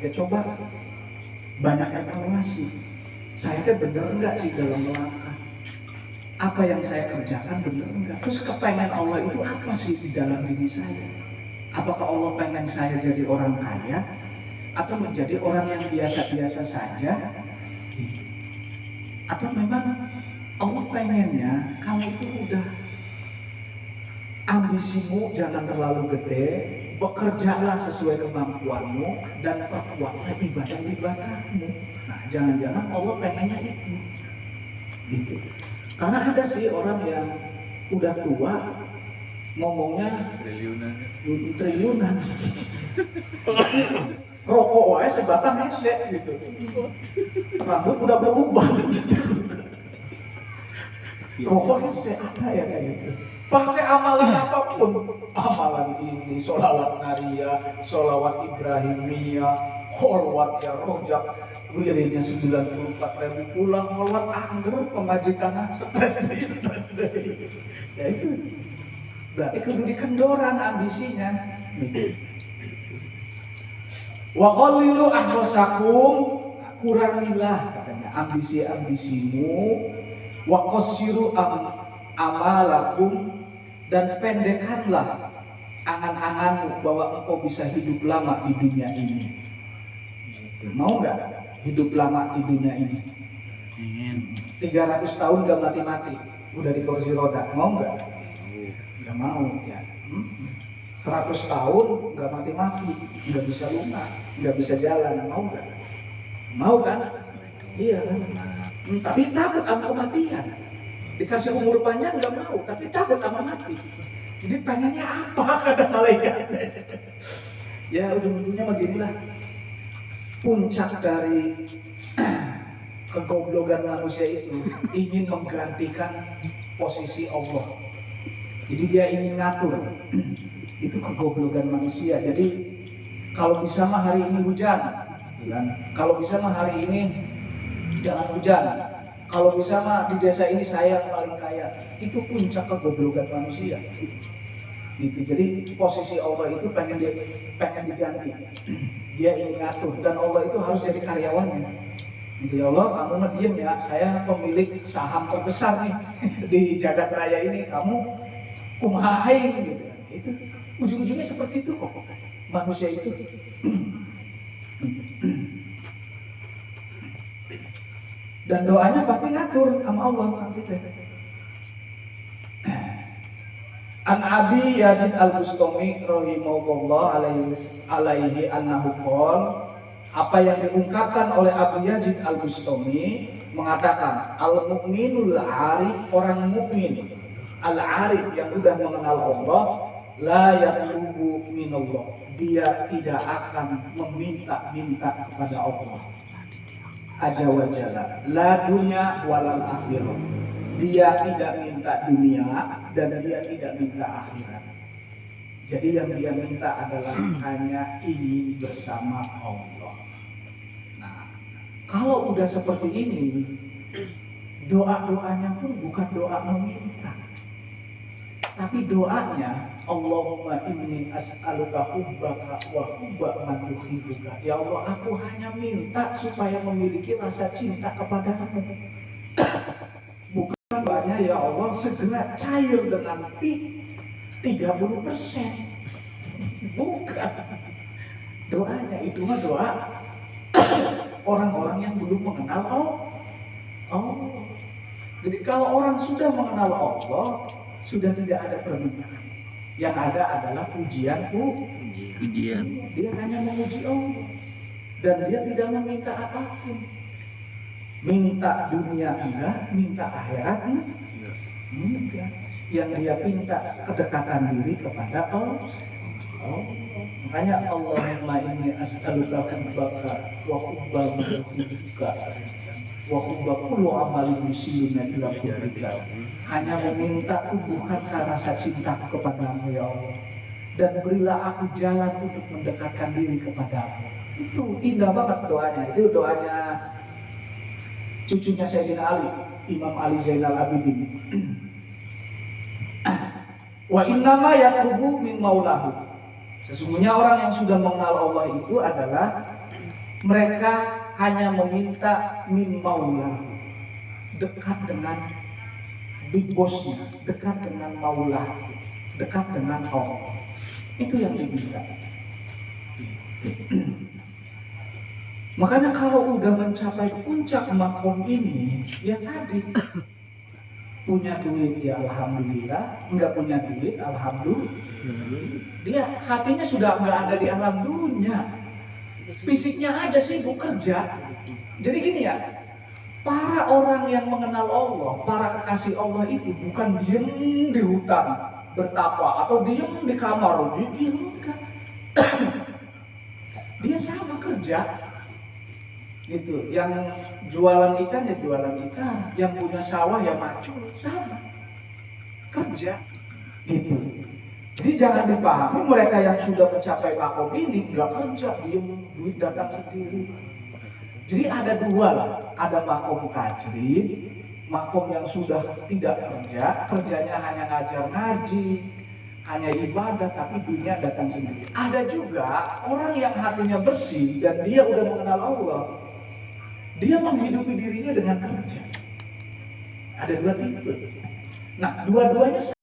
ya coba banyak evaluasi. Saya kan bener enggak sih dalam melangkah? Apa yang saya kerjakan bener enggak? Terus kepengen Allah itu apa sih di dalam diri saya? Apakah Allah pengen saya jadi orang kaya? Atau menjadi orang yang biasa-biasa saja? Atau memang Allah pengennya kamu itu udah ambisimu jangan terlalu gede, bekerjalah sesuai kemampuanmu dan perkuatlah ibadah-ibadahmu. Nah, jangan-jangan Allah pengennya itu, gitu. Karena ada sih orang yang udah tua ngomongnya Triliunan. triliunan. Rokok wae sebatang hese gitu. Rambut udah berubah. Rokok hese ada ya kayak gitu. Pakai amalan apapun, amalan ini, sholawat Naria, sholawat Ibrahimiyah, kholwat ya rojak, wiridnya 94.000 pulang, kholwat anggur, pemajikan stres deh. Ya itu, berarti kudu dikendoran ambisinya. Wa qalilu ahrosakum, kurangilah katanya ambisi-ambisimu, wa qasiru amalakum, dan pendekkanlah angan-anganmu bahwa engkau bisa hidup lama di dunia ini. Mau nggak hidup lama di dunia ini? Ingin. 300 tahun nggak mati-mati, udah di kursi roda, mau nggak? Nggak mau ya. 100 tahun nggak mati-mati, nggak bisa lunak, nggak bisa jalan, mau nggak? Mau kan? Iya kan? Tapi takut sama kematian. Dikasih umur panjang nggak mau, tapi takut sama mati. Jadi pengennya apa kata malaikat? Ya ujung-ujungnya beginilah. Puncak dari kegoblokan manusia itu ingin menggantikan posisi Allah. Jadi dia ingin ngatur. Itu kegoblokan manusia. Jadi kalau bisa mah hari ini hujan, kalau bisa mah hari ini jangan hujan. Kalau bisa mah di desa ini saya yang paling kaya. Itu puncak kegoblokan manusia. Gitu. Jadi posisi Allah itu pengen diganti. Dia ingin ngatur dan Allah itu harus jadi karyawannya. Gitu ya Allah, kamu mah diem ya. Saya pemilik saham terbesar nih di jagat raya ini. Kamu kumaha aing gitu. Itu ujung-ujungnya seperti itu kok manusia itu. Dan doanya pasti ngatur sama Allah nanti teh. An Abi Yazid Al-Bustami rahimahullah alaihi annahu qol, apa yang diungkapkan oleh Abu Yazid Al-Bustami mengatakan al-mu'minul arif, orang mukmin al-arif yang sudah mengenal Allah, la yatlubu minallah, dia tidak akan meminta-minta kepada Allah Azza wa Jalla, la dunya walal akhirah. Dia tidak minta dunia dan dia tidak minta akhirat. Jadi yang dia minta adalah hanya ingin bersama Allah. Nah, kalau udah seperti ini, doa-doanya pun bukan doa meminta, tapi doanya Allahumma inni as'aluka hubbaka wa hubba man yuhibbuka. Ya Allah, aku hanya minta supaya memiliki rasa cinta kepadamu. Bukan banyak ya Allah segera cair dengan 30%. Bukan. Doanya itu mah doa orang-orang yang belum mengenal Allah. Jadi kalau orang sudah mengenal Allah, sudah tidak ada permintaan. Yang ada adalah pujian. Dia hanya memuji Allah. Dan dia tidak meminta apapun. Minta dunia enggak, minta akhirat enggak. Yang dia minta kedekatan diri kepada Allah. Makanya Allahumma inni as'aluka hubbaka wa hubba man yuhibbuka wa hubba kullu amalin yusiluna ila hubbika. Hanya meminta tumbuhkan rasa cinta kepadamu ya Allah, dan berilah aku jalan untuk mendekatkan diri kepadamu. Itu indah banget doanya. Itu doanya cucunya Sayyidina Ali, Imam Ali Zainal Abidin. Wa innama yatlubu min maulahu. Sesungguhnya orang yang sudah mengenal Allah itu adalah mereka hanya meminta min maulahu, dekat dengan big bossnya, dekat dengan maulah, dekat dengan Allah. Itu yang diminta. Makanya kalau udah mencapai puncak makom ini, ya tadi punya duit ya alhamdulillah, nggak punya duit alhamdulillah. Dia hatinya sudah nggak ada di alam dunia, fisiknya aja sibuk kerja. Jadi gini ya, para orang yang mengenal Allah, para kekasih Allah itu bukan diem di hutan bertapa atau diam di kamar, dia enggak. Dia sama kerja. Gitu. Yang jualan ikan ya jualan ikan, yang punya sawah ya macul, sama. Kerja. Gitu. Jadi jangan dipahami mereka yang sudah mencapai makom ini nggak kerja, diam, duit datang sendiri. Jadi ada dua lah, ada makom tajrid, makom yang sudah tidak kerja, kerjanya hanya ngajar ngaji, hanya ibadah, tapi dunia datang sendiri. Ada juga orang yang hatinya bersih dan dia udah mengenal Allah, dia menghidupi dirinya dengan kerja. Ada dua tipe. Nah, dua-duanya sama.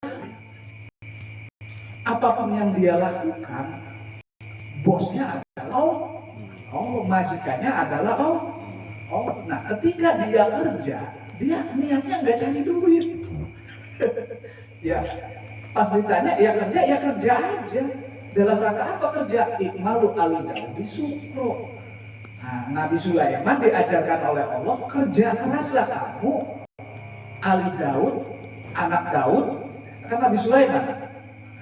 Apapun yang dia lakukan, bosnya adalah Allah, majikannya adalah Allah. Nah, ketika dia kerja, dia niatnya nggak cari duit. Ya, pas ditanya, ya kerja aja. Dalam rangka apa kerja? Ikmalu ali Daudi sukro. Nah, Nabi Sulaiman diajarkan oleh Allah, kerja keraslah kamu. Ali Daud, anak Daud, kan Nabi Sulaiman.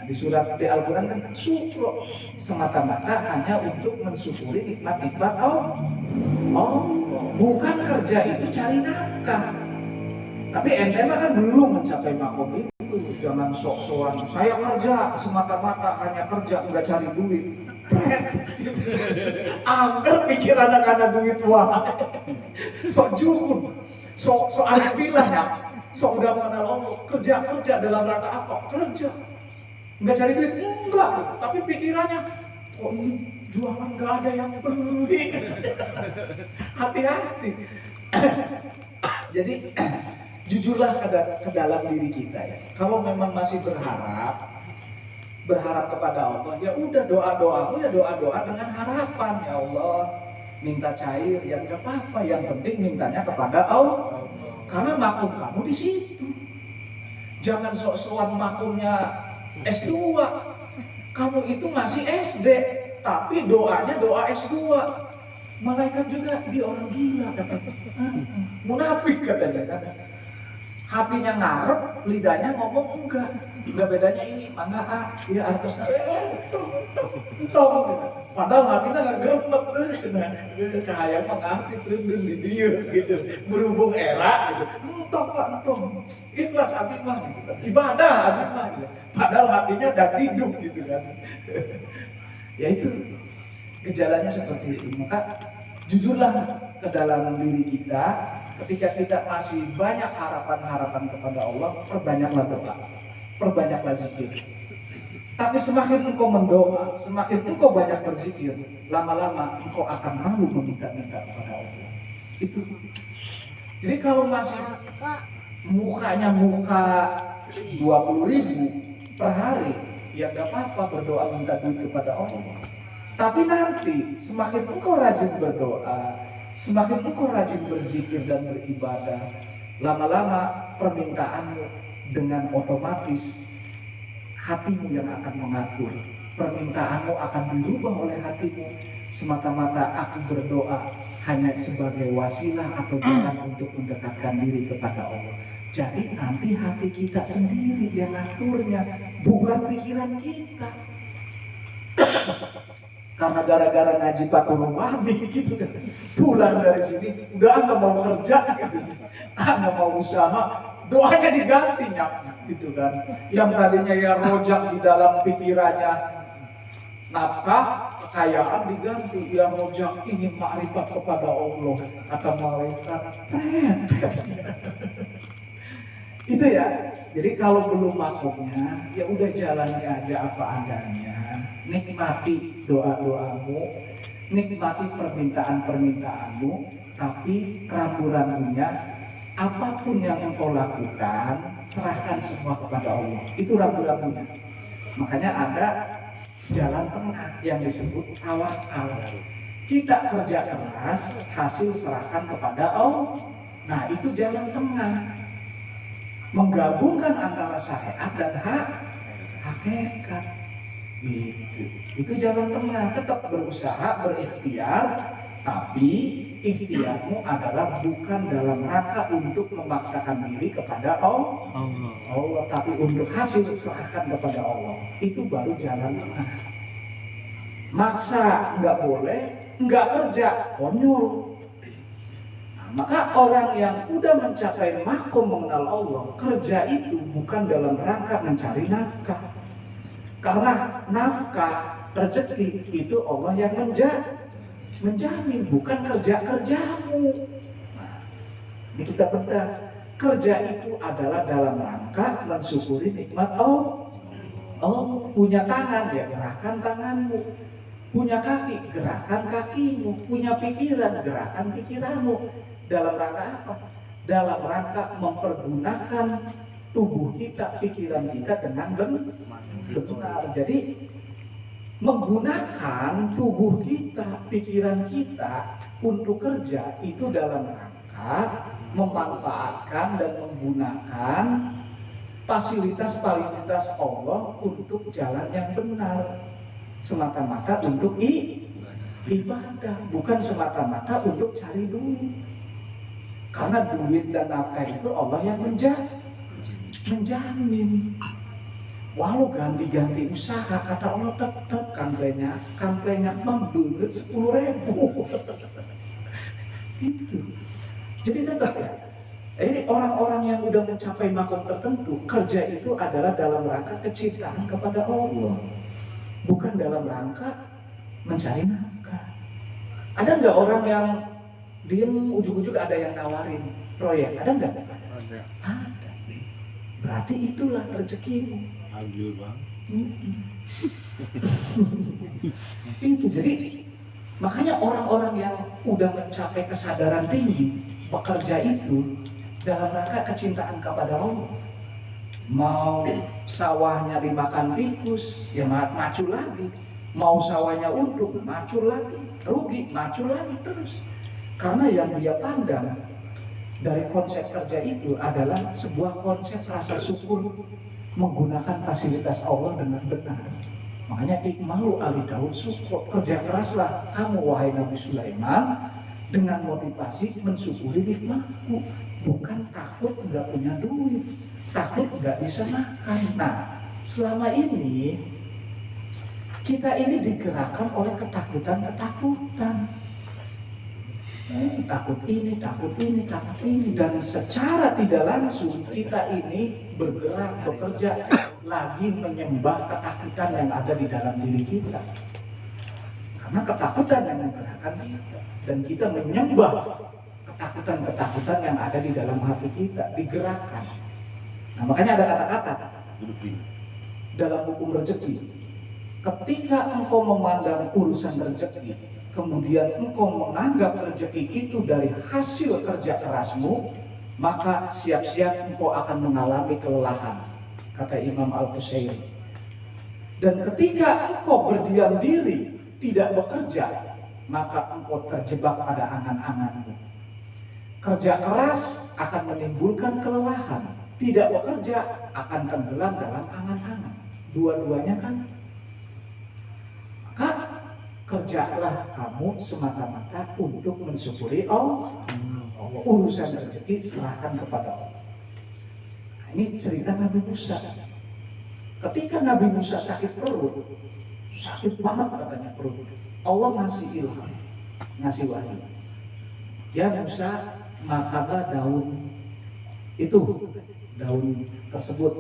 Di surat di Al-Quran kan syukur semata-mata hanya untuk mensyukuri nikmat-nikmat Allah. Bukan kerja itu cari nafkah. Tapi ente kan belum mencapai makom itu. Jangan sok-sokan saya kerja semata-mata hanya kerja nggak cari duit. Angker pikir anak-anak duit wah. Sok jujur, sok anak bilang ya, sok udah mengenal Allah. Kerja dalam rangka apa? Kerja. Nggak cari duit, enggak, tapi pikirannya kok ini jualan nggak ada yang beli. Hati-hati. Jadi jujurlah ke dalam diri kita ya. Kalau memang masih berharap kepada Allah, ya udah doa-doamu ya doa-doa dengan harapan. Ya Allah, minta cair ya nggak apa-apa, yang penting mintanya kepada Allah. Karena makom kamu di situ. Jangan sok-sokan makomnya S2, kamu itu masih SD, tapi doanya doa S2. Malaikat juga dia orang gila katanya, munafik katanya. Hatinya ngarep, lidahnya ngomong enggak bedanya ini mana dia harus tong. Padahal hatinya nggak gemet tuh, cahaya mengerti tuh di dia gitu, berhubung era gitu. Tong, ikhlas hati mah, ibadah hati mah. Gitu. Padahal hatinya udah tidur gitu kan. Ya itu gejalanya seperti itu. Maka jujurlah ke dalam diri kita. Ketika kita masih banyak harapan kepada Allah, perbanyaklah doa, perbanyaklah zikir. Tapi semakin engkau mendoa, semakin engkau banyak berzikir, lama-lama engkau akan malu meminta-minta kepada Allah. Itu. Jadi kalau masih mukanya muka 20.000 per hari, ya gak apa-apa berdoa minta duit kepada Allah. Tapi nanti semakin engkau rajin berdoa, semakin engkau rajin berzikir dan beribadah, lama-lama permintaanmu dengan otomatis hatimu yang akan mengatur. Permintaanmu akan dirubah oleh hatimu. Semata-mata aku berdoa hanya sebagai wasilah atau jalan untuk mendekatkan diri kepada Allah. Jadi nanti hati kita sendiri yang ngaturnya, bukan pikiran kita. Karena gara-gara ngaji Fathul Wahmi gitu kan, pulang dari sini udah nggak mau kerja gitu, nggak mau usaha, doanya digantinya gitu kan. Yang tadinya ya rojak di dalam pikirannya nafkah, kekayaan diganti, yang rojak ingin makrifat kepada Allah, kata malaikat. Itu ya. Jadi kalau belum makomnya, ya udah jalani aja apa adanya. Nikmati doa-doamu, nikmati permintaan-permintaanmu, tapi rambu-rambunya apapun yang engkau lakukan, serahkan semua kepada Allah. Itu rambu-rambunya. Makanya ada jalan tengah yang disebut tawakal. Kita kerja keras, hasil serahkan kepada Allah. Nah, itu jalan tengah. Menggabungkan antara syariat dan hakikat. Gitu. Itu jalan tengah, tetap berusaha, berikhtiar, tapi ikhtiarmu adalah bukan dalam rangka untuk memaksakan diri kepada Allah, tapi untuk hasil serahkan kepada Allah. Itu baru jalan tengah. Maksa nggak boleh, nggak kerja konyol. Nah, maka orang yang udah mencapai makom mengenal Allah, kerja itu bukan dalam rangka mencari nafkah. Karena nafkah, rezeki itu Allah yang menjamin, bukan kerja-kerjamu. Nah, ini kita bedah. Kerja itu adalah dalam rangka mensyukuri nikmat Allah. Oh, punya tangan, ya gerakan tanganmu. Punya kaki, gerakan kakimu. Punya pikiran, gerakan pikiranmu. Dalam rangka apa? Dalam rangka mempergunakan tubuh kita, pikiran kita dengan benar. Jadi menggunakan tubuh kita, pikiran kita untuk kerja itu dalam rangka memanfaatkan dan menggunakan fasilitas-fasilitas Allah untuk jalan yang benar, semata-mata untuk ibadah, bukan semata-mata untuk cari duit. Karena duit dan nafkah itu Allah yang menjamin. Walau ganti-ganti usaha, kata Allah tetap kamplenya membelet 10.000. Itu. Jadi tetap ya. Ini orang-orang yang udah mencapai makom tertentu, kerja itu adalah dalam rangka kecintaan kepada Allah, bukan dalam rangka mencari nafkah. Ada nggak orang yang diem ujung-ujung ada yang nawarin proyek? Ada nggak? Ada. Berarti itulah rezekimu. Agil bang. Itu jadi makanya orang-orang yang udah mencapai kesadaran tinggi bekerja itu dalam rangka kecintaan kepada Allah. Mau sawahnya dimakan tikus, ya macul lagi. Mau sawahnya untung, macul lagi. Rugi, macul lagi terus. Karena yang dia pandang dari konsep kerja itu adalah sebuah konsep rasa syukur menggunakan fasilitas Allah dengan benar. Makanya ikmalu ali Daud syukur, kerja keraslah kamu wahai Nabi Sulaiman dengan motivasi mensyukuri nikmatku, bukan takut nggak punya duit, takut nggak bisa makan. Nah, selama ini kita ini digerakkan oleh ketakutan. Takut ini, dan secara tidak langsung kita ini bergerak, bekerja lagi menyembah ketakutan yang ada di dalam diri kita. Karena ketakutan yang menggerakkan kita, dan kita menyembah ketakutan yang ada di dalam hati kita, digerakkan. Nah, makanya ada kata-kata dalam hukum rezeki. Ketika engkau memandang urusan rezeki, kemudian engkau menganggap rezeki itu dari hasil kerja kerasmu, maka siap-siap engkau akan mengalami kelelahan, kata Imam Al-Qusairi. Dan ketika engkau berdiam diri, tidak bekerja, maka engkau terjebak pada angan-anganmu. Kerja keras akan menimbulkan kelelahan, tidak bekerja akan tenggelam dalam angan-angan. Dua-duanya kan. Maka kerjalah kamu semata-mata untuk mensyukuri Allah. Urusan rezeki serahkan kepada Allah. Nah, ini cerita Nabi Musa. Ketika Nabi Musa sakit perut, sakit banget katanya perut, Allah ngasih ilham, ngasih wahyu. Ya Musa, makanlah daun itu, daun tersebut,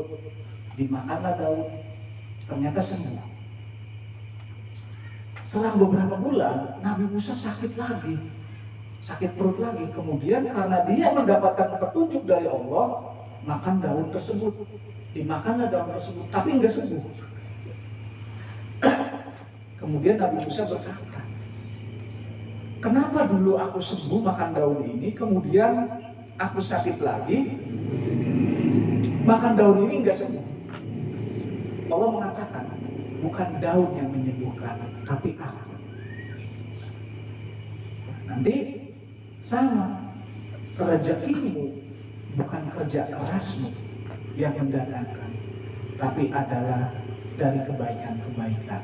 dimakanlah daun, ternyata sembuh. Selang beberapa bulan, Nabi Musa sakit lagi, sakit perut lagi. Kemudian karena dia mendapatkan petunjuk dari Allah, makan daun tersebut, dimakanlah daun tersebut, tapi enggak sembuh. Kemudian Nabi Musa berkata, kenapa dulu aku sembuh makan daun ini, kemudian aku sakit lagi, makan daun ini enggak sembuh? Allah mengatakan, bukan daun yang menyembuhkan, tapi aku. Nanti sama, rezekimu bukan kerja kerasmu yang mendatangkan, tapi adalah dari kebaikan-kebaikan.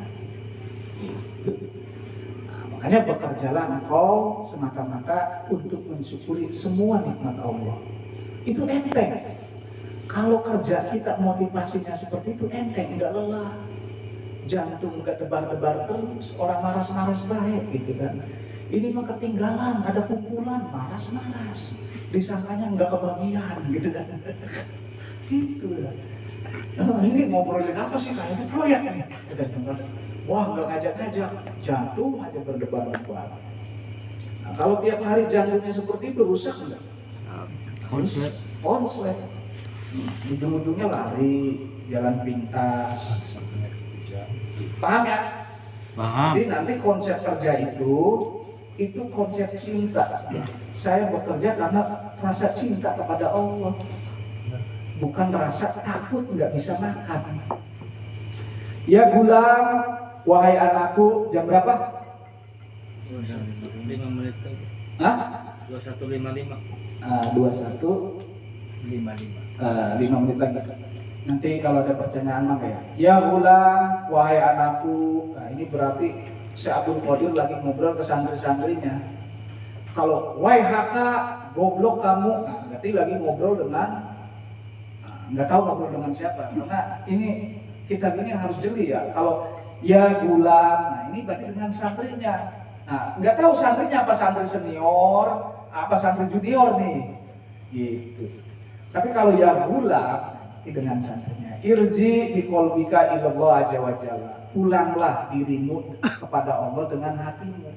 Nah, Makanya bekerjalah engkau semata-mata untuk mensyukuri semua nikmat Allah. Itu enteng. Kalau kerja kita motivasinya seperti itu enteng, nggak lelah. Jantung nggak debar-debar terus, orang maras-maras baik gitu kan. Ini mah ketinggalan, ada kumpulan, maras-maras. Disangkanya nggak kebagian gitu kan. Gitu ya. Ini ngobrolin apa sih, kayaknya proyek nih. Wah, nggak ngajak-ngajak, jantung aja berdebar-debar. Nah, kalau tiap hari jantungnya seperti itu rusak nggak? Konslet. Konslet. Ujung-ujungnya lari, jalan pintas. Paham ya? Paham. Jadi nanti konsep kerja itu konsep cinta. Saya bekerja karena rasa cinta kepada Allah, bukan rasa takut nggak bisa makan. Ya gulam, wahai anakku, jam berapa? 5 menit lagi. Hah? 21.55. 5 menit lagi. Nanti kalau ada pertanyaan mah ya gulam, wahai anakku. Nah, ini berarti Syekh Abdul Qadir lagi ngobrol ke santri-santrinya. Kalau wahai haka, goblok kamu, nah, berarti lagi ngobrol dengan nggak tahu ngobrol dengan siapa. Karena ini kitab ini harus jeli ya. Kalau ya gulam, nah ini berarti dengan santrinya. Nah, nggak tahu santrinya apa santri senior, apa santri junior nih, gitu. Tapi kalau ya gulam, dengan santrinya. Irji bi qalbika ilallah azza wa jalla. Pulanglah dirimu kepada Allah dengan hatimu.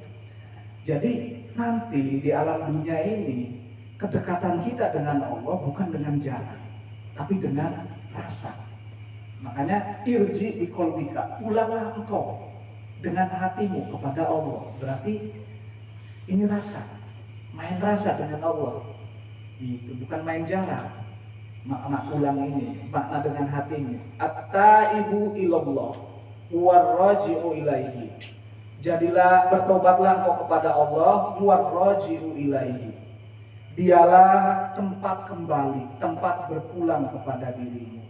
Jadi nanti di alam dunia ini kedekatan kita dengan Allah bukan dengan jalan, tapi dengan rasa. Makanya irji bi qalbika, pulanglah engkau dengan hatimu kepada Allah. Berarti ini rasa, main rasa dengan Allah. Itu bukan main jalan. Makna ulang ini, makna dengan hatimu. At-taibu ilallah warraji'u ilaihi. Jadilah, bertobatlah engkau kepada Allah, warraji'u ilaihi. Dialah tempat kembali, tempat berpulang kepada dirimu.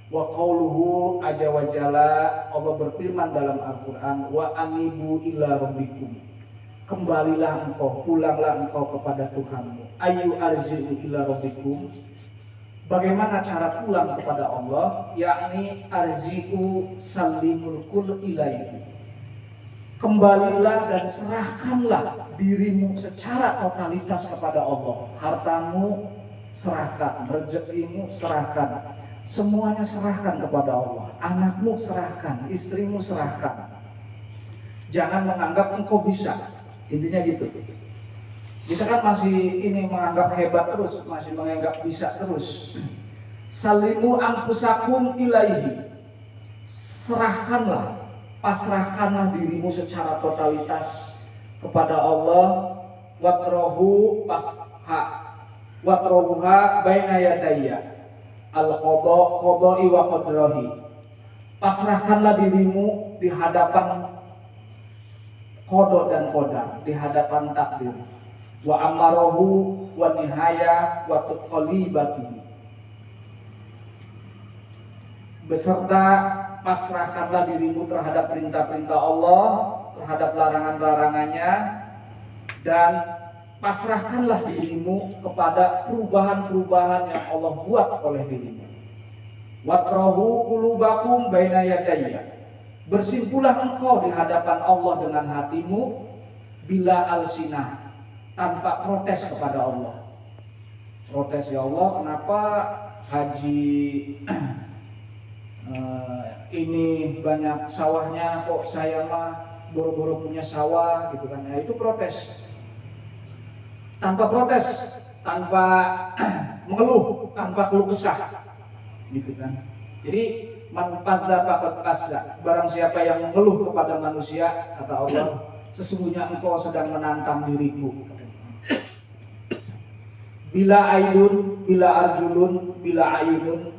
Wa qauluhu azza wa jalla, Allah berfirman dalam Al-Qur'an, wa anibu ila rabbikum. Kembalilah engkau, pulanglah engkau kepada Tuhanmu. Ayu arzi'u ila rabbikum. Bagaimana cara pulang kepada Allah? Yakni arzi'u salimul kul ilaihi. Kembalilah dan serahkanlah dirimu secara totalitas kepada Allah. Hartamu serahkan, rezekimu serahkan, semuanya serahkan kepada Allah. Anakmu serahkan, istrimu serahkan. Jangan menganggap engkau bisa. Intinya gitu. Kita kan masih ini menganggap hebat terus, masih menganggap bisa terus. Salimu anfusakum ilaihi. Serahkanlah, pasrahkanlah dirimu secara totalitas kepada Allah. Watrohu watrohuha baina yadayya al-qada'i wa qadrahi. Pasrahkanlah dirimu di hadapan qada dan qadar, di hadapan takdir. Wa amarahu wa nihaya wa tuqalibati. Beserta pasrahkanlah dirimu terhadap perintah-perintah Allah, terhadap larangan-larangannya, dan pasrahkanlah dirimu kepada perubahan-perubahan yang Allah buat oleh dirimu. Watrahu qulubakum baina yadayya. Bersimpulah engkau di hadapan Allah dengan hatimu bila alsinah, tanpa protes kepada Allah. Protes, ya Allah, kenapa haji ini banyak sawahnya, kok saya mah boro-boro punya sawah gitu kan. Nah, itu protes. Tanpa protes, tanpa mengeluh, tanpa keluh kesah gitu kan. Jadi manfaatlah pakat kasda. Barang siapa yang mengeluh kepada manusia, kata Allah, sesungguhnya engkau sedang menantang diriku. Bila aidun, bila arjulun, bila ayunun,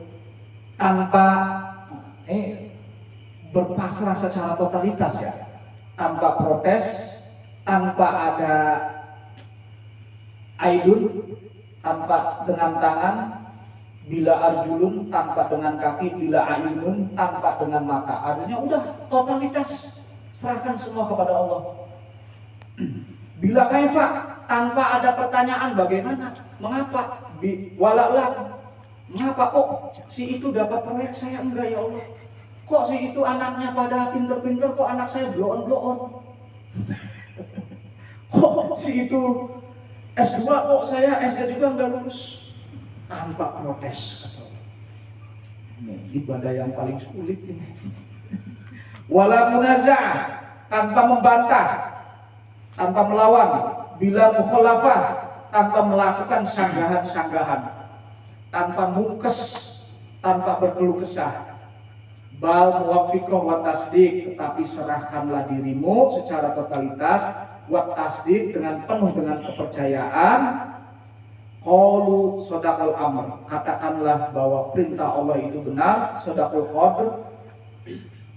tanpa berpasrah secara totalitas ya, tanpa protes, tanpa ada aidun, tanpa dengan tangan, bila arjulun, tanpa dengan kaki, bila ayunun, tanpa dengan mata. Artinya udah totalitas, serahkan semua kepada Allah. Bila kaifa, tanpa ada pertanyaan bagaimana, mengapa, wala'lam, mengapa kok si itu dapat proyek saya enggak ya Allah? Kok si itu anaknya pada pinter-pinter, kok anak saya bloon-bloon? Kok si itu S2, kok saya SD juga enggak lulus? Tanpa protes. Ini ibadah yang paling sulit ini. Wala munaza'ah, tanpa membantah, tanpa melawan, bila mukhalafah, tanpa melakukan sanggahan-sanggahan, tanpa mungkes, tanpa berkeluh kesah. Bal muwaffiqah wa tasdiq, tetapi serahkanlah dirimu secara totalitas wa tasdiq, dengan penuh dengan kepercayaan. Qalu sadaqal amr, katakanlah bahwa perintah Allah itu benar, sadaqul qadr,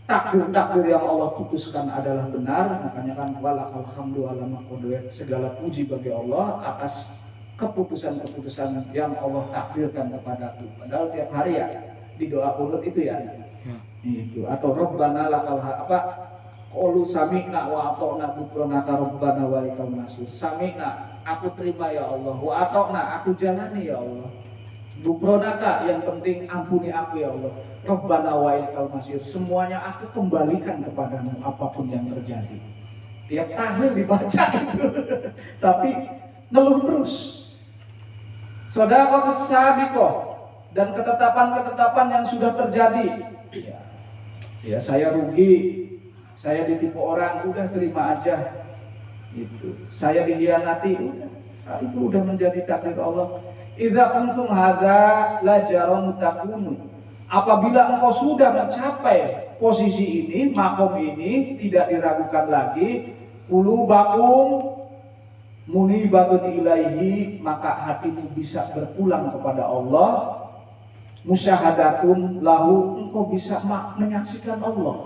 takdir-takdir yang Allah putuskan adalah benar. Makanya kan walakal hamdu ala ma qadar, segala puji bagi Allah atas keputusan-keputusan yang Allah takdirkan kepadaku. Padahal tiap hari ya di doa qunut itu ya. Itu atau Rabbana lakal qalu sami'na wa ata'na ghufranaka Rabbana wa ilaikal masir. Sami'na, aku terima ya Allah, wa ata'na, aku jalani ya Allah. Ghufranaka, yang penting ampuni aku ya Allah. Rabbana wa ilaikal masir, semuanya aku kembalikan kepadamu apapun yang terjadi. Tiap tahlil dibaca itu. Tapi ngeluh terus. Shadaqatus sabiqah, dan ketetapan-ketetapan yang sudah terjadi. Ya, saya rugi, saya ditipu orang, udah terima aja. Itu. Saya dikhianati, udah. Itu udah menjadi takdir Allah. Idza kuntum hadza la jarum takunu. Apabila engkau sudah mencapai posisi ini, makom ini, tidak diragukan lagi, qulubakum munibatun ilaihi, maka hatimu bisa berpulang kepada Allah. Musyahadatun lahu, engkau bisa menyaksikan Allah,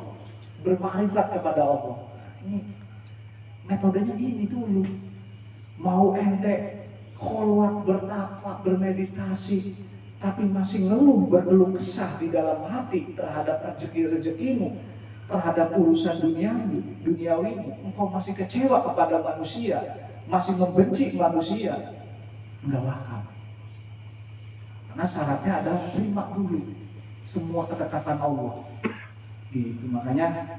bermakrifat kepada Allah. Ini metodenya gini dulu. Mau ente kholwat, bertapa, bermeditasi, tapi masih ngeluh, berkeluh kesah di dalam hati terhadap rezeki-rezekimu, terhadap urusan duniawimu, engkau masih kecewa kepada manusia, masih membenci manusia, enggak bakal. Karena syaratnya adalah terima dulu semua ketetapan Allah. Gitu. Makanya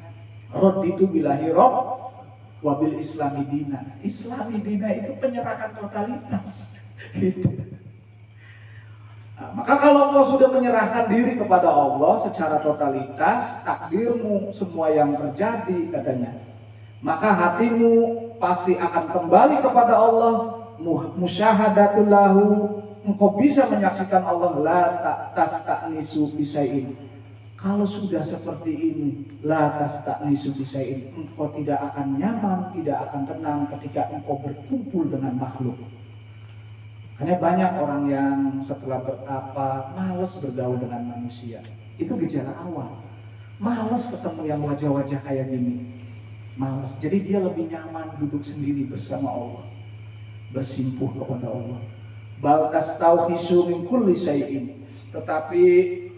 raditu billahi rabb wa bil islami dina. Islami dina itu penyerahan totalitas. Gitu. Nah, maka kalau engkau sudah menyerahkan diri kepada Allah secara totalitas, takdirmu semua yang terjadi katanya, maka hatimu pasti akan kembali kepada Allah. Musyahadatul lahu, engkau bisa menyaksikan Allah. La tasta'nisu bisyai'in, kalau sudah seperti ini, la tasta'nisu bisyai'in, engkau tidak akan nyaman, tidak akan tenang ketika engkau berkumpul dengan makhluk. Hanya banyak orang yang setelah bertapa malas bergaul dengan manusia. Itu gejala awal. Malas ketemu yang wajah-wajah kayak gini. Malas. Jadi dia lebih nyaman duduk sendiri bersama Allah, bersimpuh kepada Allah. Bal tastauhisu min kulli syai'in, tetapi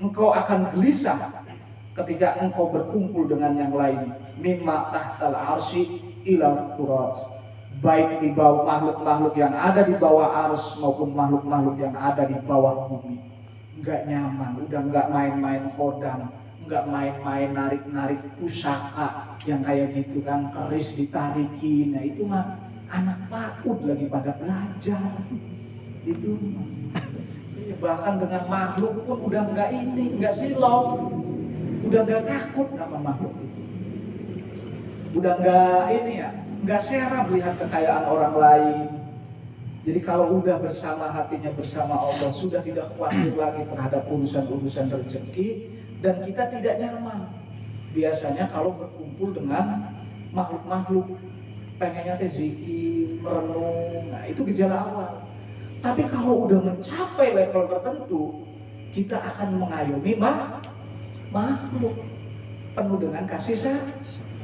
engkau akan gelisah ketika engkau berkumpul dengan yang lain. Mimma tahtal arsy ila turat, baik di bawah makhluk-makhluk yang ada di bawah ars maupun makhluk-makhluk yang ada di bawah bumi. Enggak nyaman, udah enggak main-main kodam, enggak main-main narik-narik pusaka yang kayak gitu kan, keris ditarikin. Nah itu mah anak pakut lagi pada belajar. Itu bahkan dengan makhluk pun udah enggak ini, enggak silau, udah enggak takut sama makhluk itu, udah enggak ini ya, enggak serap lihat kekayaan orang lain. Jadi kalau udah bersama hatinya bersama Allah, sudah tidak khawatir lagi terhadap urusan-urusan rezeki, dan kita tidak nyaman. Biasanya kalau berkumpul dengan makhluk-makhluk, pengennya teh zikir, merenung, nah itu gejala awal. Tapi kalau udah mencapai level tertentu, kita akan mengayomi makhluk penuh dengan kasih sayang.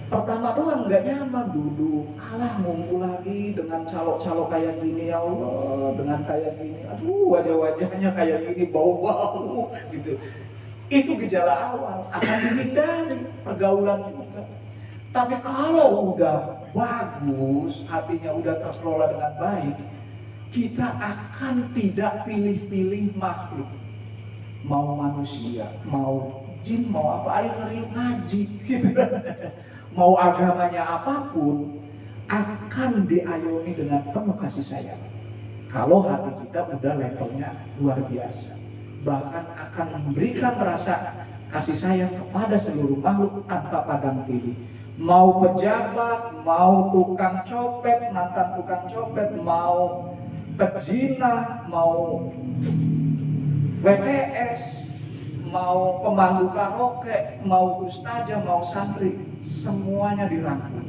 Pertama doang nggak nyaman, duduk, alah ngumpul lagi dengan calo-calo kayak gini, ya Allah, dengan kayak gini, aduh wajah-wajahnya kayak gini, bau-bau gitu. Itu gejala awal, akan dihindari pergaulan juga. Tapi kalau udah bagus, hatinya udah terkelola dengan baik, kita akan tidak pilih-pilih makhluk. Mau manusia, mau jin, mau apa, ayo ngeriuk ngaji gitu. Mau agamanya apapun, akan diayomi dengan penuh kasih sayang. Kalau hati kita udah levelnya luar biasa, bahkan akan memberikan rasa kasih sayang kepada seluruh makhluk tanpa pandang pilih. Mau pejabat, mau tukang copet, mantan tukang copet, mau pezina, mau WTS, mau pemandu karaoke, mau ustazah, mau santri, semuanya dirangkul.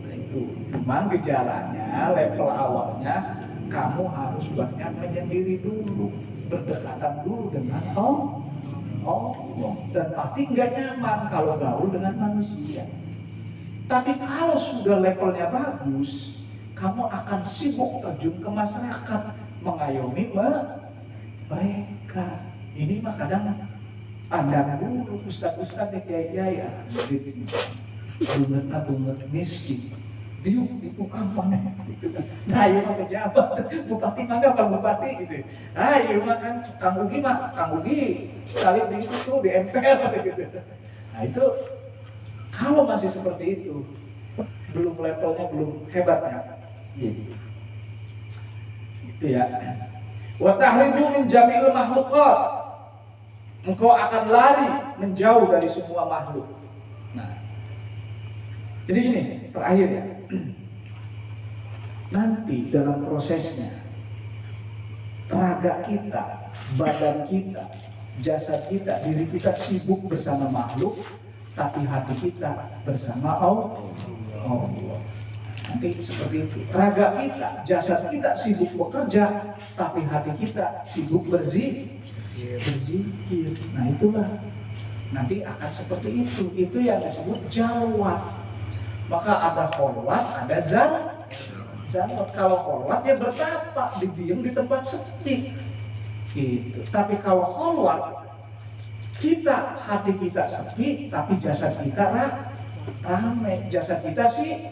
Itu cuman gejalanya, level awalnya kamu harus banyak menyendiri dulu, berdekatan dulu dengan Allah, dan pasti nggak nyaman kalau gaul dengan manusia. Tapi kalau sudah levelnya bagus, kamu akan sibuk terjun ke masyarakat, mengayomi mereka. Ini mah kadang pandang dulu ustaz-ustaz kiai-kiai ya, bunget miskin, diuk di tukang panen. Nah, iya mah pejabat, bupati mah nggak bang bupati gitu. Ah, iya mah kan Kang Ugi sekali di itu di MPR gitu. Nah itu kalau masih seperti itu, belum levelnya belum hebatnya. Gitu. Itu ya. Wa tahribu min jami'il makhluqat. Engkau akan lari menjauh dari semua makhluk. Nah, jadi ini terakhir ya. Nanti dalam prosesnya, raga kita, badan kita, jasad kita, diri kita sibuk bersama makhluk, tapi hati kita bersama Allah. Nanti seperti itu. Raga kita, jasad kita sibuk bekerja, tapi hati kita sibuk berzikir. Nah itulah. Nanti akan seperti itu. Itu yang disebut jalwat. Maka ada kholwat, ada zalwat. Kalau kholwat ya bertapa, didiam di tempat sepi. Gitu. Tapi kalau kholwat, kita hati kita sepi, tapi jasad kita ramai. Jasad kita sih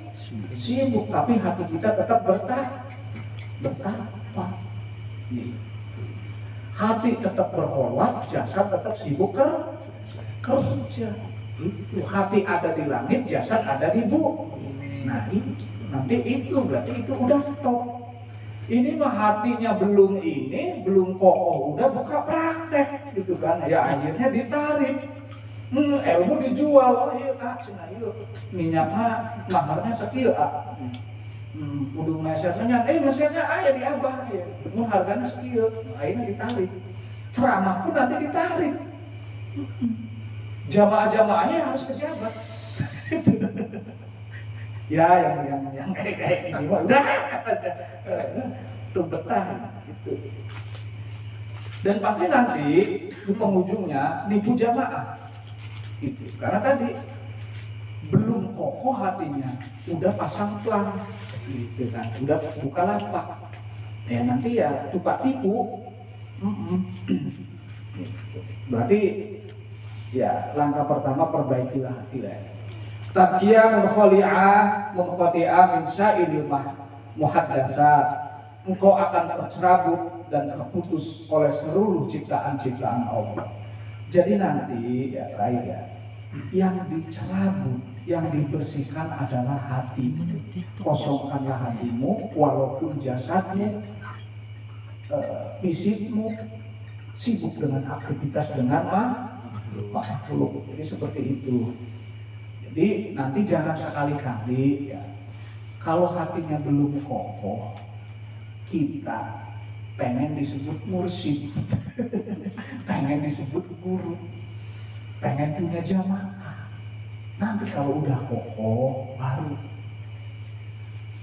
sibuk, tapi hati kita tetap bertapa. Gitu. Hati tetap berkholwat, jasad tetap sibuk kerja. Itu hati ada di langit, jasad ada di bumi. Nah itu nanti itu berarti itu udah top. Ini mah hatinya belum kokoh, udah buka praktek gitu kan. Ya akhirnya ditarik. Ilmu dijual, oh iya kak, cina iya. Minyaknya maharnya sekieu ah. Kudu mesernya, mesernya ayah di abah ya. Harganya sekieu, akhirnya ditarik. Ceramah pun nanti ditarik. Jamaah-jamaahnya harus pejabat. Ya yang kayak gini mah udah tuh betah gitu. Dan pasti nanti di penghujungnya nipu jamaah gitu. Karena tadi belum kokoh hatinya, udah pasang pelang gitu kan, udah buka lapak. Ya nanti ya tupak tipu. Berarti ya langkah pertama perbaikilah hati lah. Taqiyya munqati'ah min sa'ilil muhaddatsat. Engkau akan tercerabut dan terputus oleh seluruh ciptaan-ciptaan Allah. Jadi nanti ya terakhir ya, yang dicerabut, yang dibersihkan adalah hati. Kosongkanlah hatimu, walaupun jasadmu, fisikmu sibuk dengan aktivitas dengan makhluk. Jadi seperti itu. Jadi nanti jangan sekali-kali ya, kalau hatinya belum kokoh, kita pengen disebut mursyid, pengen disebut guru, pengen punya jamaah. Nanti kalau udah kokoh baru,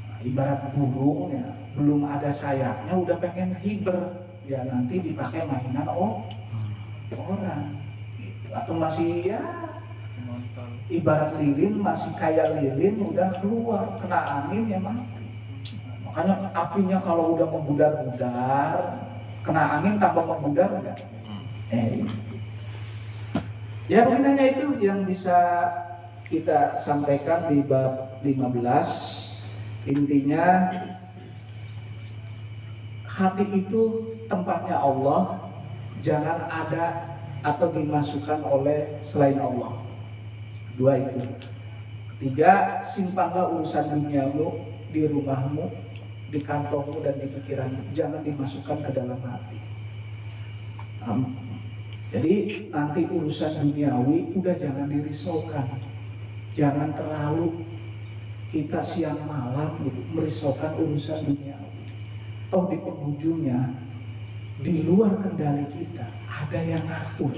nah, ibarat burung ya, belum ada sayapnya udah pengen hiber, ya nanti dipakai mainan orang, gitu. Atau masih ya ibarat lilin, masih kayak lilin udah keluar, kena angin ya mati. Makanya apinya kalau udah membudar-budar, kena angin tambah membudar enggak? Ya mungkin hanya itu yang bisa kita sampaikan di bab 15. Intinya hati itu tempatnya Allah, jangan ada atau dimasukkan oleh selain Allah. 2 itu. 3, simpanlah urusan duniamu di rumahmu, di kantongmu dan di pikiranmu, jangan dimasukkan ke dalam hati. Jadi nanti urusan duniawi udah jangan dirisaukan, jangan terlalu kita siang malam merisaukan urusan duniawi. Toh di penghujungnya di luar kendali kita ada yang ngatur.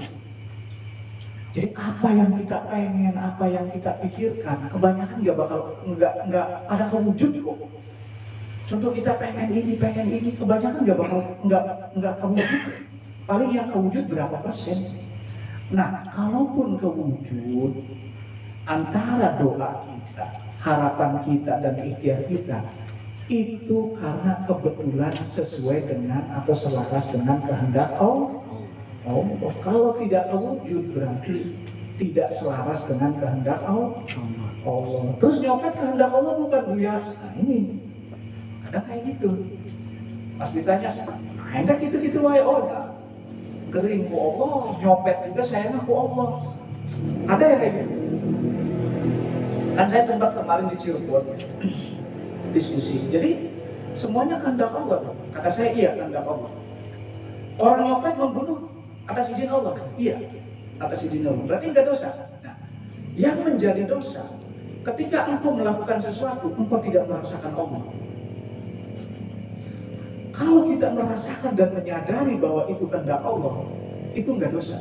Jadi apa yang kita pengen, apa yang kita pikirkan, kebanyakan nggak ada kewujud kok. Contoh kita pengen ini, kebanyakan nggak kewujud. Paling yang kewujud berapa persen. Nah, kalaupun kewujud, antara doa kita, harapan kita dan ikhtiar kita itu karena kebetulan sesuai dengan atau selaras dengan kehendak Allah. Kalau tidak kewujud berarti tidak selaras dengan kehendak Allah. Terus nyopet kehendak Allah bukan Buya. Nah ini kadang kayak gitu. Pas ditanya, hendak gitu-gitu wae Allah. Kering ku Allah, nyopet juga saya ku Allah. Ada yang kayak gitu. Dan saya sempat kemarin di Cirebon diskusi. Jadi semuanya kehendak Allah. Kata saya iya kehendak Allah. Orang nyopet membunuh atas izin Allah? Iya, atas izin Allah. Berarti enggak dosa. Nah, yang menjadi dosa ketika engkau melakukan sesuatu, engkau tidak merasakan Allah. Kalau kita merasakan dan menyadari bahwa itu kehendak Allah, itu enggak dosa.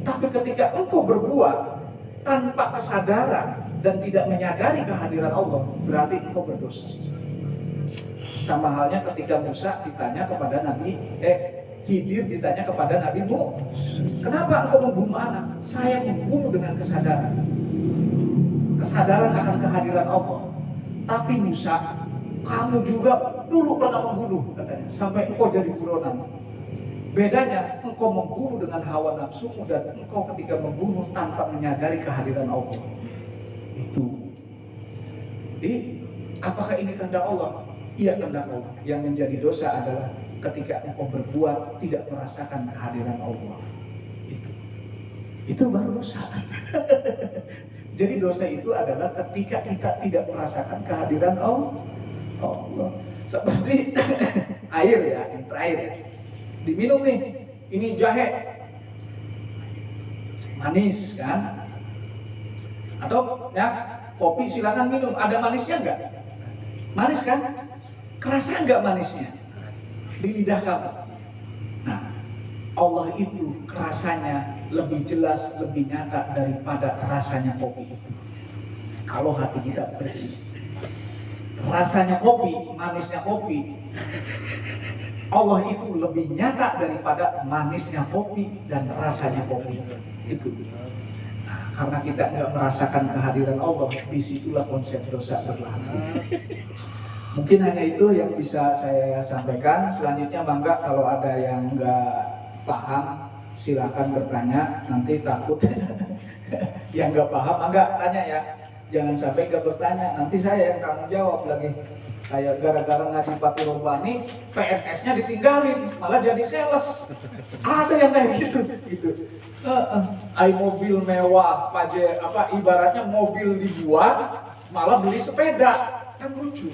Tapi ketika engkau berbuat tanpa kesadaran dan tidak menyadari kehadiran Allah, berarti engkau berdosa. Sama halnya ketika Musa ditanya kepada Khidir ditanya kepada Nabi Musa, kenapa engkau membunuh anak? Saya membunuh dengan kesadaran akan kehadiran Allah. Tapi Musa, kamu juga dulu pernah membunuh, katanya, sampai engkau jadi buronan. Bedanya, engkau membunuh dengan hawa nafsumu dan engkau ketika membunuh tanpa menyadari kehadiran Allah. Itu. Jadi, apakah ini kehendak Allah? Iya kehendak Allah. Yang menjadi dosa adalah ketika engkau berbuat tidak merasakan kehadiran Allah. Itu baru dosa. Jadi dosa itu adalah ketika kita tidak merasakan kehadiran Allah. Seperti air ya, yang terakhir. Diminum nih, ini jahe. Manis kan? Atau ya, kopi silakan minum, ada manisnya enggak? Manis kan? Kerasa enggak manisnya? Di lidah kamu. Nah, Allah itu rasanya lebih jelas, lebih nyata daripada rasanya kopi itu. Kalau hati kita bersih, rasanya kopi, manisnya kopi, Allah itu lebih nyata daripada manisnya kopi dan rasanya kopi itu. Nah, karena kita nggak merasakan kehadiran Allah, disitulah konsep dosa berlaku. Mungkin hanya itu yang bisa saya sampaikan. Selanjutnya bangga kalau ada yang nggak paham silakan bertanya. Nanti takut yang nggak paham enggak tanya ya. Jangan sampai nggak bertanya. Nanti saya yang tanggung jawab lagi. Kayak gara-gara ngaji Pati Robani, PNS-nya ditinggalin, malah jadi sales. Ada yang kayak gitu. Mobil mewah, ibaratnya mobil dibuat, malah beli sepeda, kan lucu.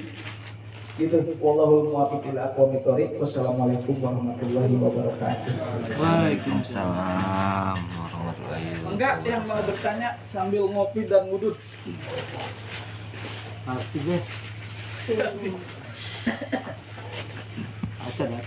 Gitu. Wallahul muwaffiq ila aqwamit thoriq. Wassalamualaikum warahmatullahi wabarakatuh. Waalaikumsalam warahmatullahi wabarakatuh. Enggak, yang mau bertanya sambil ngopi dan ngudut. Arti deh. Aca dah.